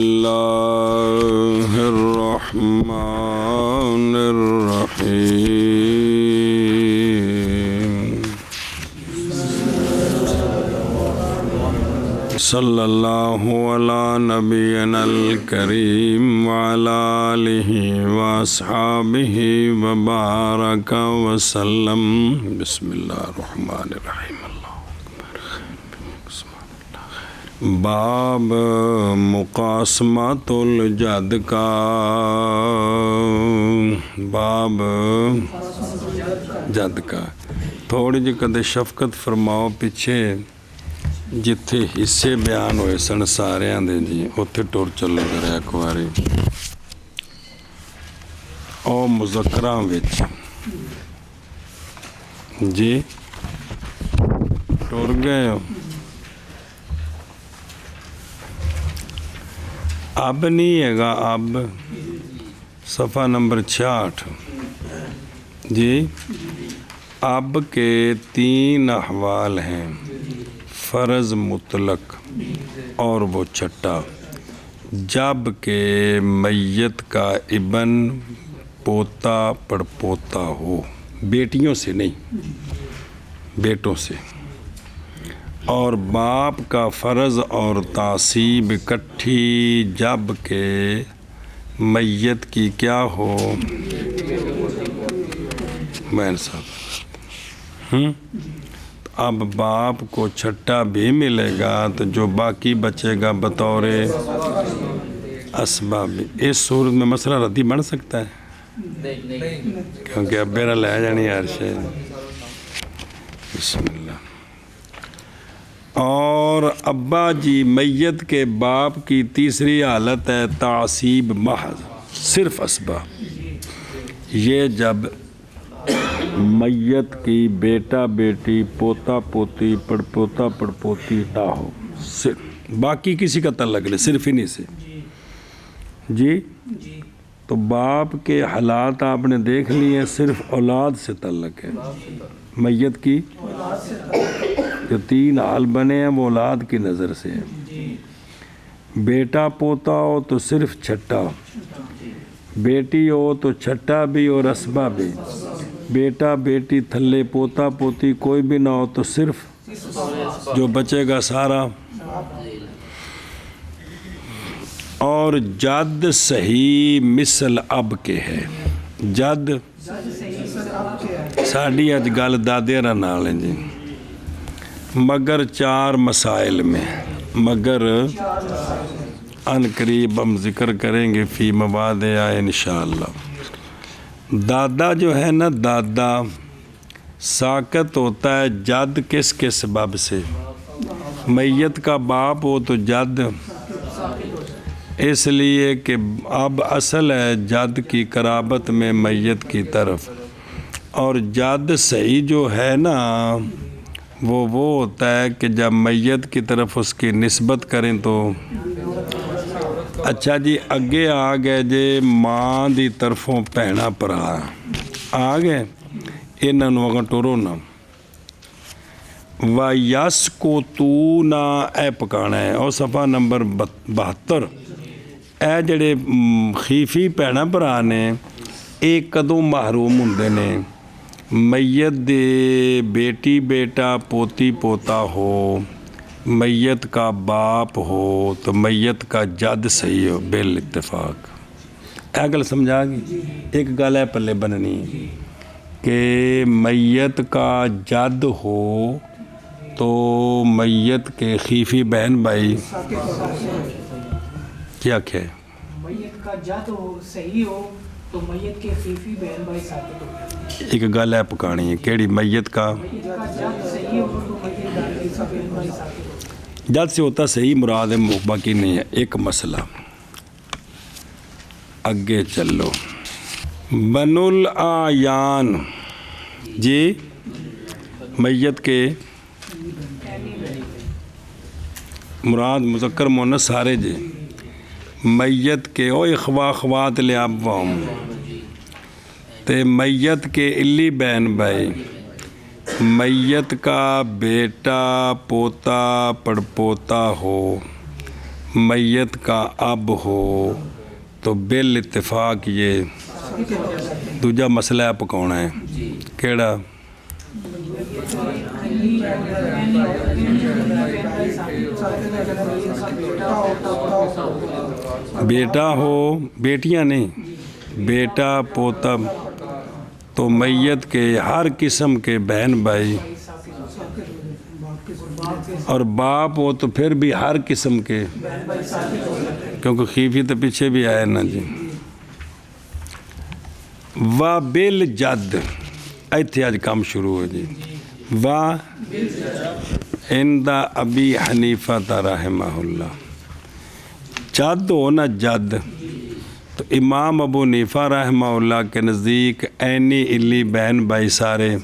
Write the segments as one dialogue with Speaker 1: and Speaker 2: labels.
Speaker 1: اللہ الرحمن الرحیم صلی اللہ علی نبینا الکریم وعلی آلہ واصحابہ وبارک وسلم۔ بسم اللہ الرحمن الرحیم۔ باب مقاسمۃ الجد کا، باب جد کا تھوڑی جی کدے شفقت فرماؤ، پیچھے جتھے حصے بیان ہوئے سن ساریاں دے جی اتھے ٹور چلو ذرا ایک واری او مذکراں وچ جی ٹور گئے ہو۔ اب نہیں ہے گا، اب صفحہ نمبر 66 جی۔ اب کے 3 احوال ہیں، فرض مطلق اور وہ چھٹا، جب کہ میت کا ابن پوتا پڑپوتا ہو، بیٹیوں سے نہیں بیٹوں سے، اور باپ کا فرض اور تعصیب اکٹھی، جب کہ میت کی کیا ہو بہن صاحب۔ اب باپ کو چھٹا بھی ملے گا تو جو باقی بچے گا بطور اسباب، اس صورت میں مسئلہ ردی بن سکتا ہے کیونکہ اب میرا لے جانی ہر شے۔ بسم اللہ۔ اور ابا جی میت کے باپ کی تیسری حالت ہے تعصیب محض، صرف اسباب۔ یہ جب میت کی بیٹا بیٹی پوتا پوتی پڑپوتا پڑپوتی نہ ہو، صرف باقی کسی کا تعلق نہیں، صرف انہی سے جی۔ تو باپ کے حالات آپ نے دیکھ لیے، صرف اولاد سے تعلق ہے میت کی، جو 3 حال بنے ہیں وہ اولاد کی نظر سے ہیں۔ بیٹا پوتا ہو تو صرف چھٹا، بیٹی ہو تو چھٹا بھی اور اسبا بھی، بیٹا بیٹی تھلے پوتا پوتی کوئی بھی نہ ہو تو صرف جو بچے گا سارا۔ اور جد صحیح مثل اب کے ہے، جد ساڑی اج گل دادے نال ہے جی، مگر 4 مسائل میں، مگر ان قریب ہم ذکر کریں گے فی مواد انشاءاللہ۔ دادا جو ہے نا، دادا ساقط ہوتا ہے جد کس کے سبب سے؟ میت کا باپ ہو تو جد، اس لیے کہ اب اصل ہے جد کی قرابت میں میت کی طرف، اور جد صحیح جو ہے نا وہ ہوتا ہے کہ جب میت کی طرف اس کی نسبت کریں تو۔ اچھا جی، اگے آ گئے جے ماں دی طرفوں بھینا بھرا آ گئے، انہوں اگر ٹورو نا و یس کو تو نہ اے پکانا ہے، اور صفحہ نمبر 72۔ اے جڑے خیفی بھینا بھرا نے اے کدوں محروم ہوندے نے؟ میت دے بیٹی بیٹا پوتی پوتا ہو، میت کا باپ ہو تو میت کا جد صحیح ہو بالاتفاق۔ اے گل سمجھا گی؟ ایک گل ہے پلے بننی کہ میت کا جد ہو تو میت کے خیفی بہن بھائی کیا کہے؟
Speaker 2: میت کا جد ہو صحیح ہو تو میت کے خیفی بہن بھائی ثابت ہو۔
Speaker 1: ایک گل ہے پکانی ہے کیڑی؟ میت کا
Speaker 2: جد صحیح ہو تو میت کا خیفی بہن بھائی ثابت ہو۔
Speaker 1: جد سے ہوتا صحیح مراد ہے، باقی نہیں ہے۔ ایک مسئلہ اگے چلو، بنو الاعیان جی، میت کے مراد مذکر مؤنث سارے جی، میت کے او اخوا اخوات لابوام تے میت کے الی بہن بھائی، میت کا بیٹا پوتا پڑپوتا ہو، میت کا اب ہو تو بال اتفاق یہ دوجا مسئلہ ہے پکاؤنا ہے کیڑا بیٹا ہو بیٹیاں نہیں بیٹا پوتا تو میت کے ہر قسم کے بہن بھائی اور باپ ہو تو پھر بھی ہر قسم کے کیونکہ خیفی تو پیچھے بھی آئے نا جی وا بل جد ایتھے آج کام شروع ہو جی وا عند ابی حنیفہ رحمہ اللہ جد ہو نا جد تو امام ابو حنیفہ رحمہ اللہ کے نزدیک عینی الی بہن بھائی سارے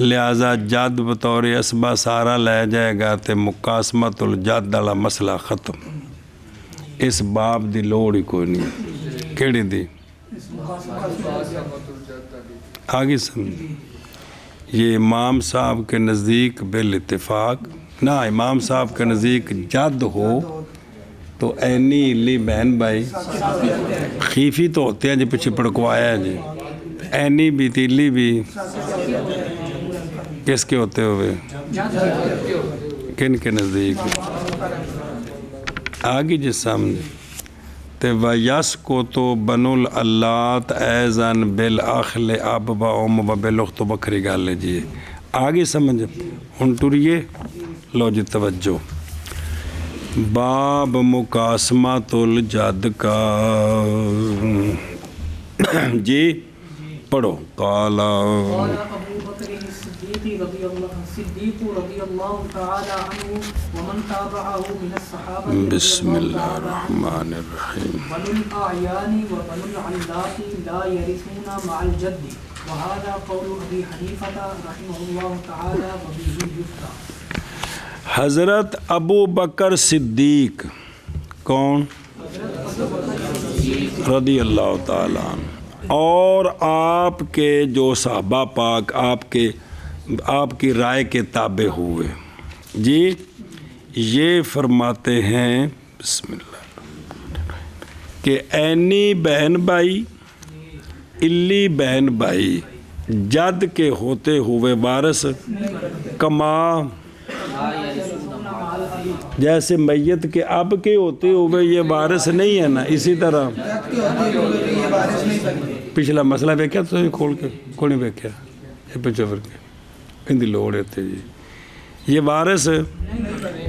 Speaker 1: لہذا جد بطور اسبہ سارا لے جائے گا تے مقاسمت الجد والا مسئلہ ختم اس باب دی لوڑ ہی کوئی نہیں کیڑی دی آگے سمجھ یہ امام صاحب کے نزدیک بالاتفاق نہ امام صاحب کے نزدیک جد ہو تو عینی الی بہن بھائی خیفی تو ہوتے ہیں جی پیچھے پڑکوایا ہے جی عینی بھی تیلی بھی کس کے ہوتے ہوئے کن کے نزدیک آگے جی سمجھ تے ویس کو تو بنو الالات ایزن بالاخل اب و ام و بلخت تو بکری گال لے جی آگے سمجھ ہن ٹریے لو جی توجہ باب مقاسمۃ الجد کا جی پڑھو قال بسم اللہ الرحمن الرحیم
Speaker 2: بنو الأعیان وبنو العلات لا يرثون مع الجد وهذا قول ابی حنیفہ رحمہ اللہ تعالی وبه یفتى
Speaker 1: حضرت ابو بکر صدیق کون رضی اللہ تعالیٰ عنہ اور آپ کے جو صحابہ پاک آپ کی رائے کے تابع ہوئے جی یہ فرماتے ہیں بسم اللہ کہ عینی بہن بھائی الی بہن بھائی جد کے ہوتے ہوئے وارث کما جیسے میت کے اب کے ہوتے ہوئے یہ وارث نہیں ہے نا اسی طرح پچھلا مسئلہ ویکھیا تو کھول کے کوئی نہیں ویکھیا یہ پچھے کے اندی لوڑ ہے جی یہ وارث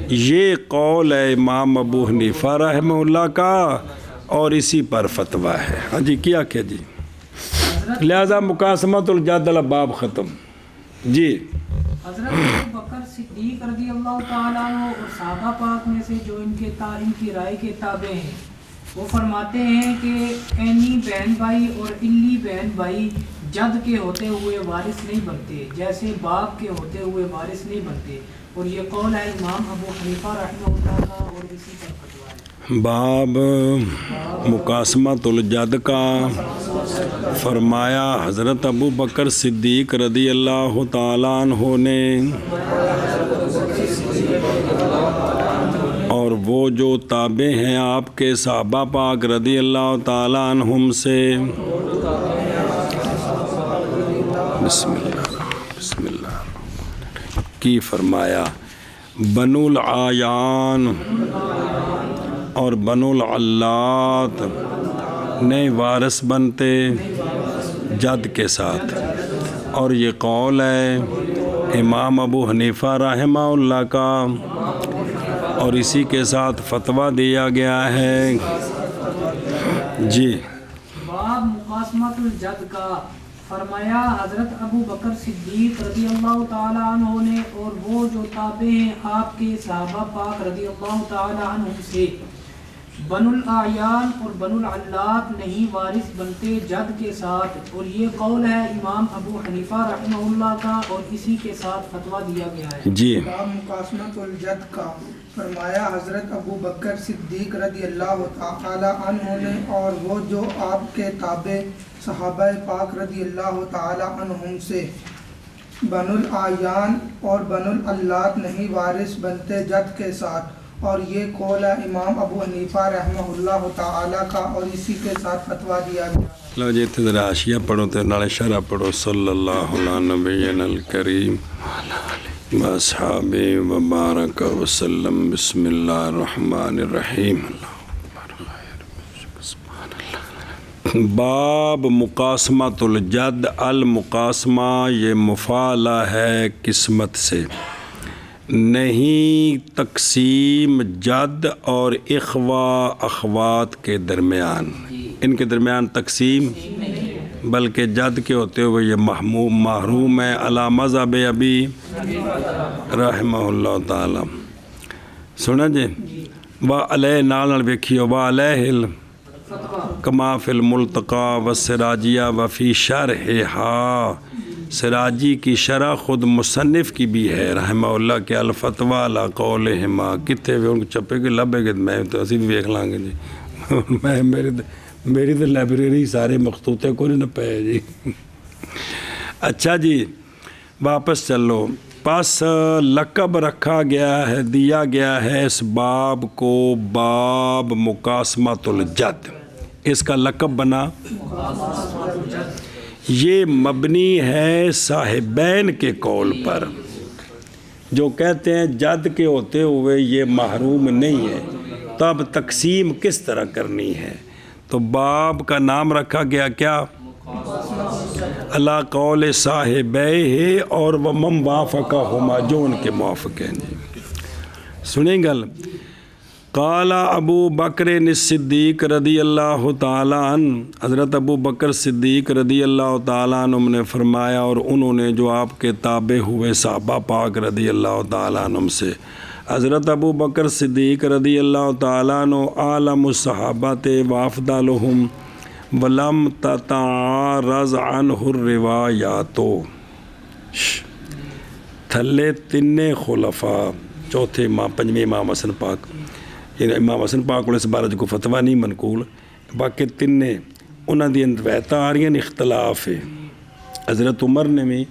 Speaker 1: یہ قول ہے امام ابو حنیفہ رحمہ اللہ کا اور اسی پر فتویٰ ہے ہاں جی کیا کیا جی لہذا مقاسمۃ الجد باب ختم جی
Speaker 2: حضرت ابو بکر صدیق رضی اللہ تعالیٰ عنہ اور صحابہ پاک میں سے جو ان کی رائے کے تابع ہیں وہ فرماتے ہیں کہ عینی بہن بھائی اور الی بہن بھائی جد کے ہوتے ہوئے وارث نہیں بنتے جیسے باپ کے ہوتے ہوئے وارث نہیں بنتے اور یہ قول ہے امام ابو حنیفہ رحمہ اللہ کا اور اسی پر فتویٰ ہے
Speaker 1: باب مقاسمۃ الجد کا فرمایا حضرت ابو بکر صدیق رضی اللہ تعالیٰ عنہ نے اور وہ جو تابع ہیں آپ کے صحابہ پاک رضی اللہ تعالیٰ عنہم سے بسم اللہ کی فرمایا بنو العیان اور بنو العلات نئے وارث بنتے جد کے ساتھ اور یہ قول ہے امام ابو حنیفہ رحمہ اللہ کا اور اسی کے ساتھ فتویٰ دیا گیا ہے جی
Speaker 2: باب مقاسمۃ الجد کا فرمایا حضرت ابو بکر صدیق رضی اللہ تعالیٰ عنہ نے اور وہ جو تابع ہیں آپ کے صحابہ پاک رضی اللہ تعالیٰ عنہ سے بنو الاعیان اور بنو العلات نہیں وارث بنتے جد کے ساتھ اور یہ قول ہے امام ابو حنیفہ رحمہ اللہ کا اور اسی کے ساتھ فتویٰ دیا گیا ہے
Speaker 1: جی
Speaker 3: باب مقاسمۃ الجد کا فرمایا حضرت ابو بکر صدیق رضی اللہ تعالی عنہ نے اور وہ جو آپ کے تابع صحابہ پاک رضی اللہ تعالی عنہم سے بنو الاعیان اور بنو العلات نہیں وارث بنتے جد کے ساتھ اور یہ قول ہے امام ابو حنیفہ رحمہ اللہ تعالیٰ کا، اور اسی کے ساتھ فتویٰ دیا گیا۔
Speaker 1: لو جی اتنے ذرا حاشیہ پڑھو تو نالے شرح پڑھو۔ صلی اللہ علیہ نبینا الکریم و اصحابہ وبارک وسلم۔ بسم اللہ الرحمن الرحیم۔ باب مقاسمۃ الجد۔ المقاسمہ یہ مفعلہ ہے قسمت سے، نہیں تقسیم جد اور اخوا اخوات کے درمیان، ان کے درمیان تقسیم، بلکہ جد کے ہوتے ہوئے یہ محروم ہے علی مذہب ابی رحمہ اللہ تعالی۔ سنا جی و علیہ نال ویکھیو و علیہ کما فی الملتقى والسراجیہ وفی شرحہا، سراجی کی شرح خود مصنف کی بھی ہے رحمہ اللہ کے الفتویٰ علی قولہما، کتنے بھی ان کو چھپے کے لبے گے میں تو اسی بھی دیکھ لیں گے جی، میری تو لائبریری سارے مخطوطے کو نہیں نہ پائے جی۔ اچھا جی واپس چلو۔ پس لقب رکھا گیا ہے، دیا گیا ہے اس باب کو باب مقاسمۃ الجد، اس کا لقب بنا، یہ مبنی ہے صاحبین کے قول پر، جو کہتے ہیں جد کے ہوتے ہوئے یہ محروم نہیں ہے، تب تقسیم کس طرح کرنی ہے، تو باب کا نام رکھا گیا کیا؟ اللہ قول صاحبہ اور ومن وافقہما، جو ان کے موافق ہیں جی۔ سنیں گل قال ابو بکر الصدیق رضی اللہ تعالیٰ عنہ، حضرت ابو بکر صدیق رضی اللہ تعالیٰ عنہ نے فرمایا، اور انہوں نے جو آپ کے تابع ہوئے صحابہ پاک رضی اللہ تعالیٰ عنہ سے، حضرت ابو بکر صدیق رضی اللہ تعالیٰ عنہ عالم الصحابۃ وافضلہم ولم تتعارض عنہ الروایات، تھلے تینے خلفاء، چوتھے امام، پنجویں امام حسن پاک، یعنی امام حسن پاک کو اس بارے جو کوئی فتویٰ نہیں منقول، باقی تینے انہاں دی روایتاں آ رہی ہیں، اختلاف ہے۔ حضرت عمر نے بھی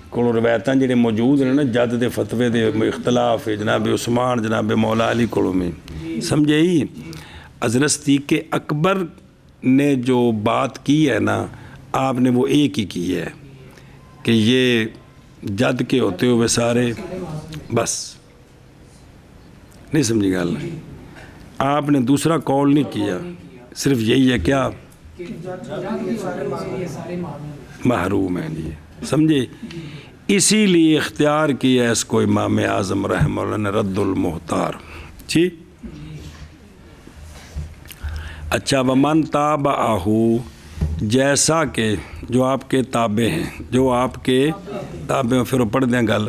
Speaker 1: کو روایتاں جڑے موجود ہیں نا جد دے فتوے دے اختلاف ہے، جناب عثمان جناب مولا علی کو میں سمجھے ہی۔ حضرت صدیق اکبر نے جو بات کی ہے نا، آپ نے وہ ایک ہی کی ہے کہ یہ جد کے ہوتے ہوئے سارے، بس نہیں سمجھی گل، آپ نے دوسرا قول نہیں کیا، صرف یہی ہے کیا محروم ہیں جی، سمجھے؟ اسی لیے اختیار کیا اس کو امام اعظم رحمہ اللہ نے رد المحتار جی۔ اچھا ومن تابعہ، جیسا کہ جو آپ کے تابع ہیں، جو آپ کے تابع ہیں، پھر پڑھ دیں گل۔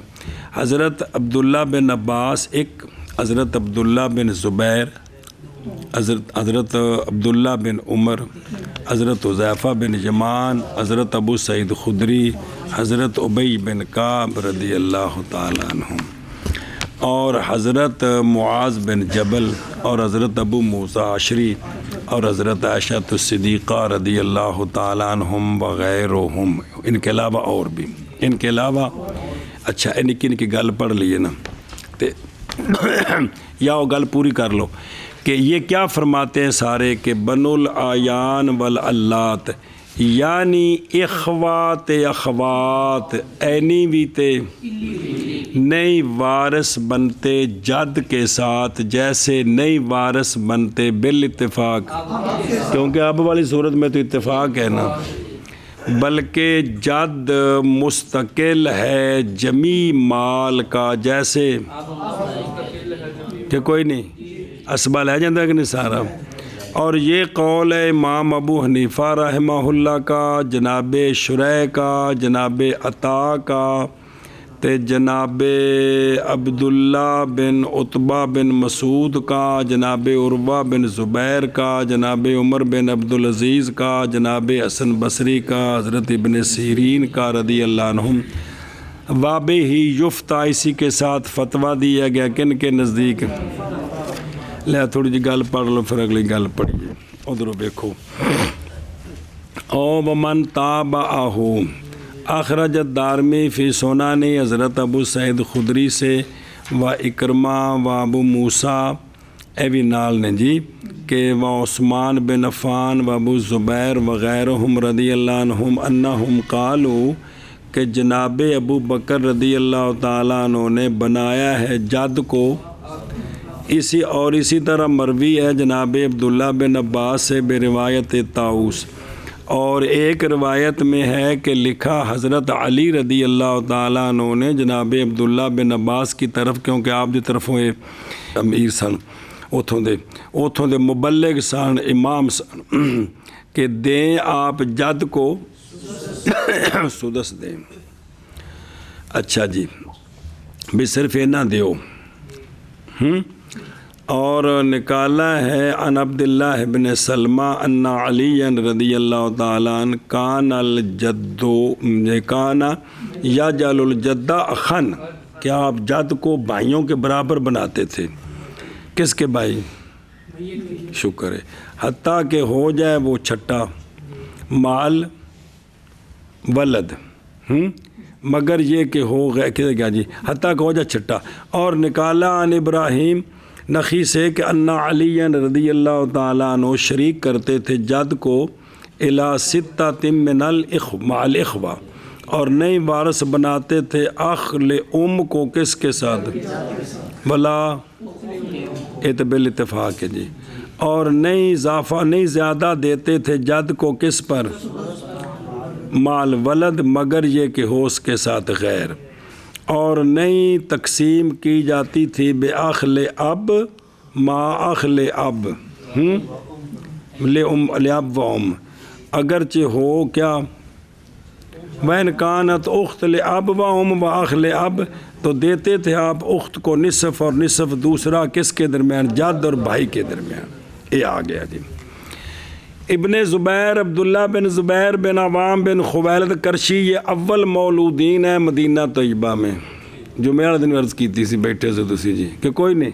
Speaker 1: حضرت عبداللہ بن عباس ایک، حضرت عبداللہ بن زبیر، حضرت عبداللہ بن عمر، حضرت حذیفہ بن یمان، حضرت ابو سعید خدری، حضرت ابی بن کعب رضی اللہ تعالیٰ عنہ، اور حضرت معاذ بن جبل، اور حضرت ابو موسیٰ عشری، اور حضرت عائشہ الصدیقہ رضی اللہ تعالیٰ عنہم وغیرہم، ان کے علاوہ اور بھی، ان کے علاوہ۔ اچھا ان کی گل پڑھ لیے نا، یا وہ گل پوری کر لو کہ یہ کیا فرماتے ہیں سارے کہ بنو العیان والعلات، یعنی اخوات اخوات اینی بھی تے نئی وارث بنتے جد کے ساتھ، جیسے نئی وارث بنتے بالاتفاق، کیونکہ اب والی صورت میں تو اتفاق ہے نا، بلکہ جد مستقل ہے جمی مال کا، جیسے کہ کوئی نہیں اسبہ لے جاندہ کہ نہیں سارا۔ اور یہ قول ہے امام ابو حنیفہ رحمہ اللہ کا، جناب شریح کا، جناب عطا کا، تے جناب عبداللہ بن عتبہ بن مسعود کا، جناب عروہ بن زبیر کا، جناب عمر بن عبدالعزیز کا، جناب حسن بصری کا، حضرت ابن سیرین کا رضی اللہ عنہم، وابے ہی یفتہ، اسی کے ساتھ فتویٰ دیا گیا کن کے نزدیک۔ لے تھوڑی جی گل پڑھ لو پھر اگلی گل پڑھیے، ادھر دیکھو۔ او ومن تابعہ، اخرج الدارمی فی سنن حضرت ابو سعید خدری سے و اکرمہ و ابو موسیٰ اے بھی نال نے جی کہ و عثمان بن عفان و ابو زبیر وغیرہم رضی اللہ عنہم انہم قالو کہ جناب ابو بکر رضی اللہ تعالیٰ عنہ نے بنایا ہے جد کو، اسی طرح مروی ہے جناب عبداللہ بن عباس سے بے روایت طاؤس، اور ایک روایت میں ہے کہ لکھا حضرت علی رضی اللہ تعالیٰ عنہ نے جناب عبداللہ بن عباس کی طرف، کیونکہ آپ دی طرفوں امیر سن، اتھوں دے مبلغ سن، امام سن، کہ دیں آپ جد کو سدس دیں۔ اچھا جی بھی صرف یہ نہ دیو، اور نکالا ہے ان عبداللہ بن سلمہ ان علی رضی اللہ تعالیٰ عنہ کان یجعل الجد اخن، کہ آپ جد کو بھائیوں کے برابر بناتے تھے۔ کس کے بھائی؟ شکر ہے، حتیٰ کہ ہو جائے وہ چھٹا مال ولد، مگر یہ کہ ہو گئے کیا جی، حتیٰ کہ ہو جائے چھٹا۔ اور نکالا عن ابراہیم نخی سے کہ ان علی رضی اللہ تعالیٰ عنہ شریک کرتے تھے جد کو الی ستۃ من مع الاخوہ، اور نئی وارث بناتے تھے اخ لام کو کس کے ساتھ؟ ولا اتبال اتفاق ہے جی، اور نئی زیادہ دیتے تھے جد کو کس پر؟ مال ولد، مگر یہ کہ ہو اس کے ساتھ غیر، اور نئی تقسیم کی جاتی تھی بے اخل اب ما اخل اب لاب و ام، اگرچہ ہو کیا وین کانت اخت لاب و ام و اخل اب، تو دیتے تھے آپ اخت کو نصف اور نصف دوسرا کس کے درمیان؟ جد اور بھائی کے درمیان۔ یہ آ گیا جی۔ ابن زبیر عبداللہ بن زبیر بن عوام بن خویلد کرشی یہ اول مولودین ہے مدینہ طیبہ میں، جو میرا دن عرض کی تھی بیٹھے سے تسی جی کہ کوئی نہیں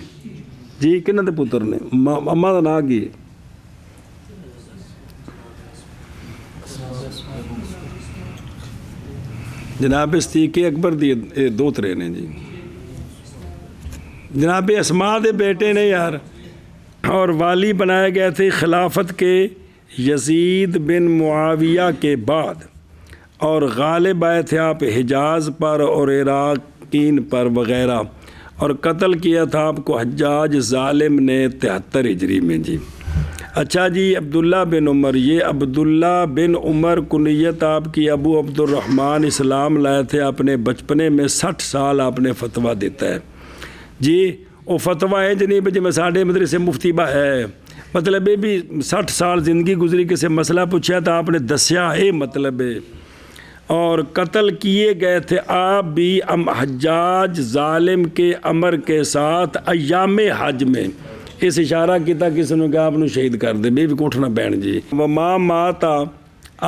Speaker 1: جی کنہ دے پتر نے اما دا نا کی جناب صدیق اکبر دی دو ترے نے جی، جناب اسماء دے بیٹے نے یار، اور والی بنائے گئے تھے خلافت کے یزید بن معاویہ کے بعد، اور غالب آئے تھے آپ حجاز پر اور عراقین پر وغیرہ، اور قتل کیا تھا آپ کو حجاج ظالم نے 73 ہجری میں جی۔ اچھا جی عبداللہ بن عمر، یہ عبداللہ بن عمر کنیت آپ کی ابو عبد الرحمن، اسلام لائے تھے اپنے بچپنے میں، 60 سال آپ نے فتویٰ دیتا ہے جی۔ وہ فتویٰ ہے جنہیں جی میں ساڑھے مدرسے مفتی با ہے، مطلب یہ بھی 60 سال زندگی گزری، کسی مسئلہ پوچھا تھا آپ نے دسیا ہے مطلب ہے، اور قتل کیے گئے تھے آپ بھی حجاج ظالم کے امر کے ساتھ ایام حج میں۔ اس اشارہ کیتا کسی نے کہ آپ نے شہید کر دے، بھی کوٹھنا بین جی۔ وما ماتا،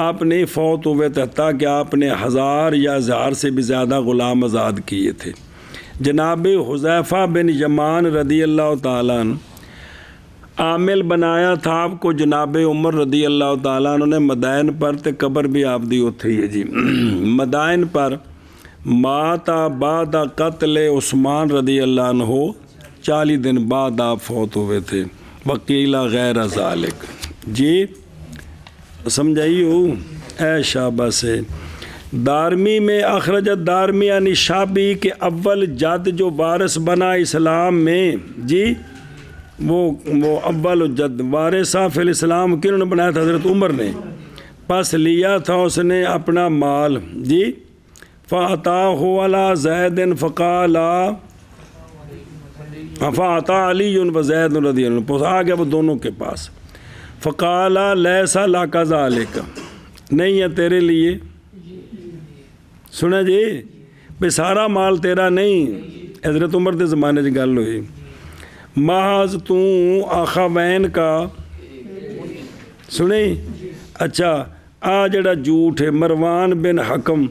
Speaker 1: آپ نے فوت ہوئے تھے حتیٰ کہ آپ نے 1000 یا 1000 سے بھی زیادہ غلام آزاد کیے تھے۔ جناب حذیفہ بن یمان رضی اللہ تعالیٰ عنہ عامل بنایا تھا آپ کو جناب عمر رضی اللہ تعالیٰ عنہ نے مدائن پر، تے قبر بھی آپ دی اتھی ہے جی مدائن پر۔ ماتا بعد قتل عثمان رضی اللہ عنہ، 40 دن بعد آپ فوت ہوئے تھے۔ وکیلا غیر ذالک جی، سمجھائی ہو اے شابہ سے۔ دارمی میں اخرجت دارمی یعنی شابی کے اول جد جو وارث بنا اسلام میں جی، وہ اول جد وارثہ فی الاسلام کنہوں نے بنایا تھا؟ حضرت عمر نے۔ پس لیا تھا اس نے اپنا مال جی، فَأَتَاهُ عَلَى زَيْدٍ فَقَالَ فَأَتَا عَلِيٌّ وَزَيْدٌ رضی اللہ عنہ، پس آ گیا وہ دونوں کے پاس۔ فَقَالَ لَيْسَ لَكَ ذَلِكَ، نہیں ہے تیرے لیے، سنا جی بے سارا مال تیرا نہیں۔ حضرت عمر دے زمانے کی گل ہوئی، محض تو اخوین کا سنیں۔ اچھا آ جڑا جھوٹ ہے مروان بن حکم،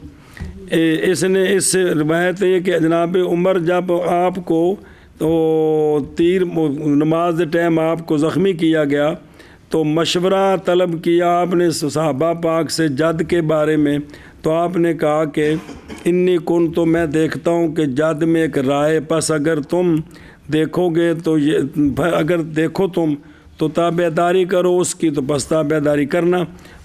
Speaker 1: اس نے اس روایت ہے کہ جناب عمر جب آپ کو تو تیر نماز دے ٹائم آپ کو زخمی کیا گیا تو مشورہ طلب کیا آپ نے صحابہ پاک سے جد کے بارے میں، تو آپ نے کہا کہ انی کن، تو میں دیکھتا ہوں کہ جد میں ایک رائے، پس اگر تم دیکھو گے تو یہ اگر دیکھو تم تو تابع داری کرو اس کی تو بس تابع داری کرنا،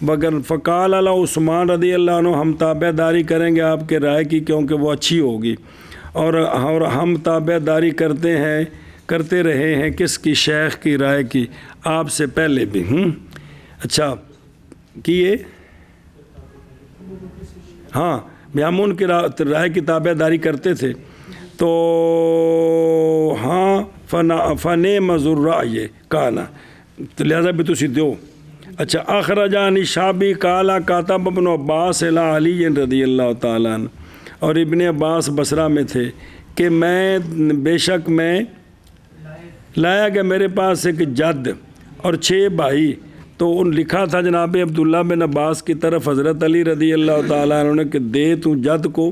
Speaker 1: مگر فقال علی عثمان رضی اللہ عنہ ہم تابع داری کریں گے آپ کے رائے کی کیونکہ وہ اچھی ہوگی، اور ہم تابع داری کرتے رہے ہیں کس کی؟ شیخ کی رائے کی، آپ سے پہلے بھی۔ اچھا کیے ہاں ہم ان کی رائے کی تابع داری کرتے تھے، تو ہاں فنعم ذرائع کانا، تو لہذا بھی تسی دیو۔ اچھا اخرجانی شابی کالا کاتب ابن عباس الی علی رضی اللہ تعالیٰ عنہ، اور ابن عباس بصرہ میں تھے کہ بے شک میں لایا گیا میرے پاس ایک جد اور 6 بھائی، تو ان لکھا تھا جناب عبداللہ بن عباس کی طرف حضرت علی رضی اللہ تعالیٰ عنہ نے کہ دے تو جد کو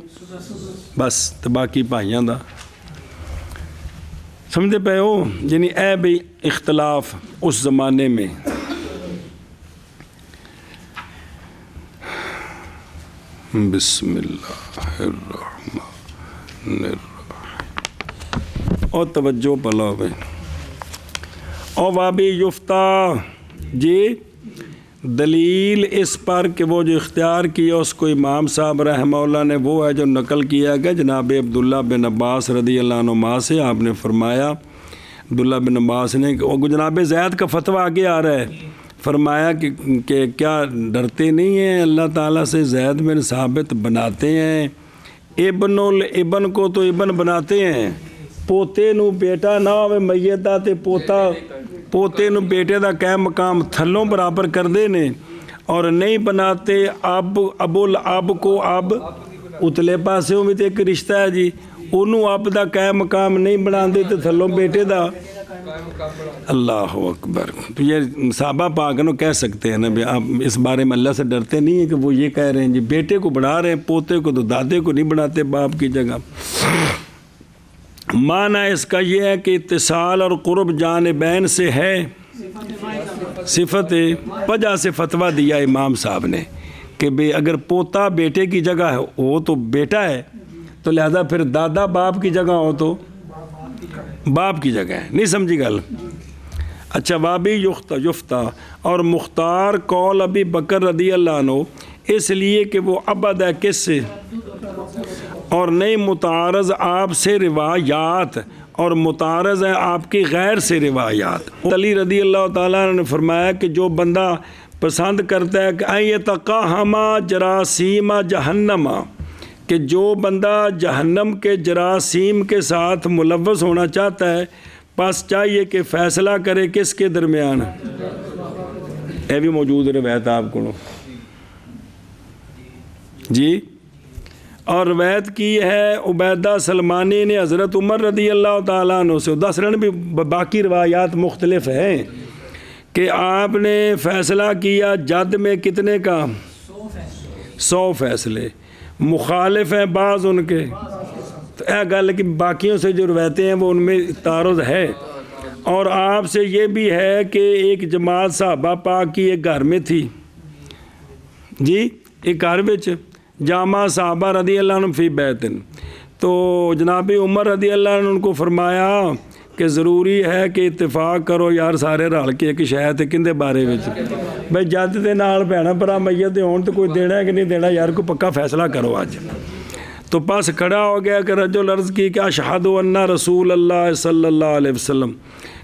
Speaker 1: بس تو باقی بھائیاں دا، سمجھتے پے ہو؟ یعنی اے بھی اختلاف اس زمانے میں۔ بسم اللہ الرحمن الرحیم، اور توجہ پلا بھائی، او وابی یفتہ جی دلیل اس پر کہ وہ جو اختیار کیا اس کو امام صاحب رحمہ اللہ نے وہ ہے جو نقل کیا گیا جناب عبداللہ بن عباس رضی اللہ عنہما سے۔ آپ نے فرمایا عبداللہ بن عباس نے کہ جناب زید کا فتویٰ آگے آ رہا ہے، فرمایا کہ کیا ڈرتے نہیں ہیں اللہ تعالیٰ سے؟ زید بن ثابت بناتے ہیں ابن الابن کو تو ابن بناتے ہیں، پوتے نو بیٹا نہ ہوئے میتا تے پوتے نو بیٹے دا کہ مقام تھلوں برابر کر دے نے، اور نہیں بناتے ابو الاب کو اب اتلے پاسے بھی تو ایک رشتہ ہے جی، انہوں اب دا کہ مقام نہیں بنا دے تو تھلوں بیٹے دا۔ اللہ اکبر، تو یہ صحابہ پاک نو کہہ سکتے ہیں نا بھی آپ اس بارے میں اللہ سے ڈرتے نہیں ہیں کہ وہ یہ کہہ رہے ہیں جی بیٹے کو بڑھا رہے ہیں، پوتے کو تو دادے کو نہیں بڑھاتے باپ کی جگہ۔ معنی اس کا یہ ہے کہ اتصال اور قرب جانبین سے ہے، صفت وجہ سے فتویٰ دیا امام صاحب نے کہ بے اگر پوتا بیٹے کی جگہ ہے وہ تو بیٹا ہے، تو لہذا پھر دادا باپ کی جگہ ہو تو باپ کی جگہ ہے، نہیں سمجھی گل؟ اچھا وابی یفتہ اور مختار قول ابی بکر رضی اللہ عنہ اس لیے کہ وہ ابد ہے کس سے، اور نہیں متعارض آپ سے روایات، اور متعارض ہے آپ کی غیر سے روایات۔ علی رضی اللہ تعالیٰ نے فرمایا کہ جو بندہ پسند کرتا ہے کہ این یتقاہم جراثیم جہنم، کہ جو بندہ جہنم کے جراثیم کے ساتھ ملوث ہونا چاہتا ہے پس چاہیے کہ فیصلہ کرے کس کے درمیان؟ یہ بھی موجود روایت آپ کو جی، اور روایت کی ہے عبیدہ سلمانی نے حضرت عمر رضی اللہ تعالیٰ عنہ سے، دسرن بھی باقی روایات مختلف ہیں کہ آپ نے فیصلہ کیا جد میں کتنے کا؟ 100 فیصلے، مخالف ہیں بعض ان کے، تو اے گل کہ باقیوں سے جو روایتیں ہیں وہ ان میں تعارض ہے، اور آپ سے یہ بھی ہے کہ ایک جماعت صحابہ پاک کی ایک گھر میں تھی جی، ایک گھر وچ جامع صحابہ رضی اللہ عنہ فی بیتن، تو جناب عمر رضی اللہ عنہ ان کو فرمایا کہ ضروری ہے کہ اتفاق کرو یار سارے رل کے ایک شاید کندے بارے وچ بھائی جد دے نال بھیڑا بھرا میت ہون تو کوئی دینا ہے کہ نہیں دینا یار، کوئی پکا فیصلہ کرو آج۔ تو پاس کھڑا ہو گیا کہ رجل عرض کی کہ اشہد ان رسول اللہ صلی اللہ علیہ وسلم،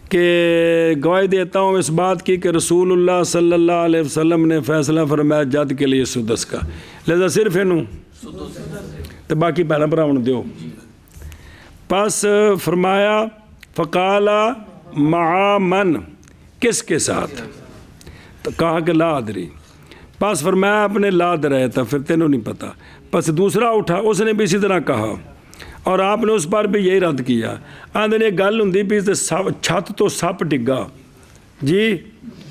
Speaker 1: کہ گواہی دیتا ہوں اس بات کی کہ رسول اللہ صلی اللہ علیہ وسلم نے فیصلہ فرمایا جد کے لیے سدس کا، لہذا صرف انہوں تو باقی بھیڑا بھرا ہون دیو۔ پس فرمایا فقالا مع من، کس کے ساتھ؟ تو کہا کہ لا ادری، پس فرمایا اپنے لا درائے تھا پھر تینوں نہیں پتہ، پس دوسرا اٹھا اس نے بھی اسی طرح کہا، اور آپ نے اس پر بھی یہی رد کیا۔ آندھنے گل ہوں بھی چھت تو سپ ڈگا جی،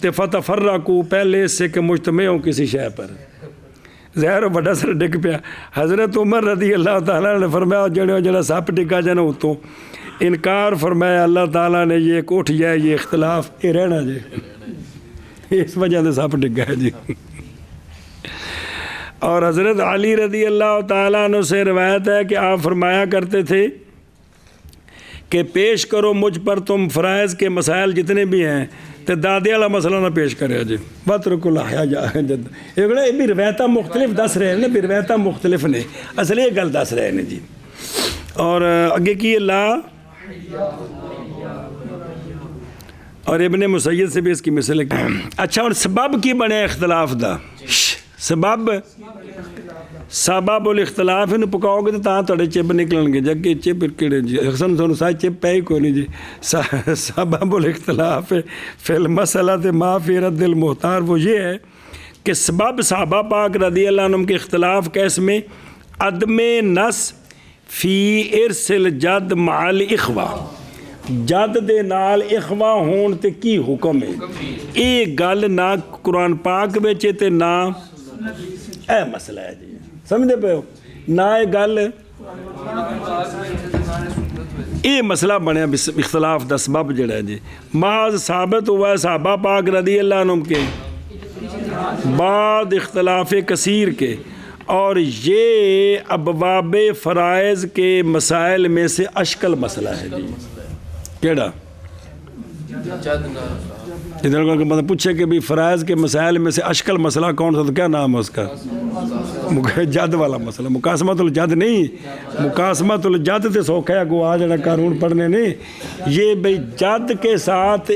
Speaker 1: تے فتفرقوا پہلے اس سے کہ مجتمع ہوں کسی شے پر، ظاہر بڑا سر ڈگ پیا۔ حضرت عمر رضی اللہ تعالیٰ نے فرمایا جڑا سپ ڈگا جانا اتوں انکار فرمایا اللہ تعالیٰ نے یہ کہ اٹھ جائے یہ اختلاف یہ رہنا جی، اس وجہ سے سپ ڈگا ہے جی۔ اور حضرت علی رضی اللہ تعالیٰ عنہ سے روایت ہے کہ آپ فرمایا کرتے تھے کہ پیش کرو مجھ پر تم فرائض کے مسائل جتنے بھی ہیں تو دادے والا مسئلہ نہ پیش کرے جی بترک الحیا جا جد یہ بھی روایتاں مختلف دس رہے ہیں بھی روایتاں مختلف نے اصل یہ گل دس رہے ہیں جی. اور اگے کی لا اور ابن مسید سے بھی اس کی مثال ہے. اچھا اور سبب کی بنے اختلاف دا سبب الاختلاف انہوں پکاؤ گے تو تاں توڑے چپ نکلن گے جگہ چپ کڑے جی حسن تھوڑا سا چپ پہ ہی کوئی نہیں جی. سبب الاختلاف فی المسئلہ ما فی رد المختار وہ یہ ہے کہ سبب صحابہ پاک رضی اللہ عنہ کے اختلاف کیس میں عدم نس فی ارث الجد مع الاخوہ جد دے نال اخوا ہون تے کی حکم ہے. اے گل نہ قرآن پاک وچ تے نہ اے مسئلہ ہے جی سمجھے پہ ہو نہ اے گل اے مسئلہ بنیا اختلاف دا سبب جڑا ہے جی محض ثابت ہوا ہے صحابہ پاک رضی اللہ عنہ کے بعد اختلاف کثیر کے اور یہ ابواب فرائض کے مسائل میں سے اشکل مسئلہ ہے جی. کیڑا ادھر کو مطلب پوچھے کہ بھی فرائض کے مسائل میں سے اشکل مسئلہ کون سا تو کیا نام ہے اس کا جد والا مسئلہ مقاسمت الجد نہیں مقاسمت الجد تے سوکھا ہے کو آج قانون پڑھنے نہیں یہ بھئی جد کے ساتھ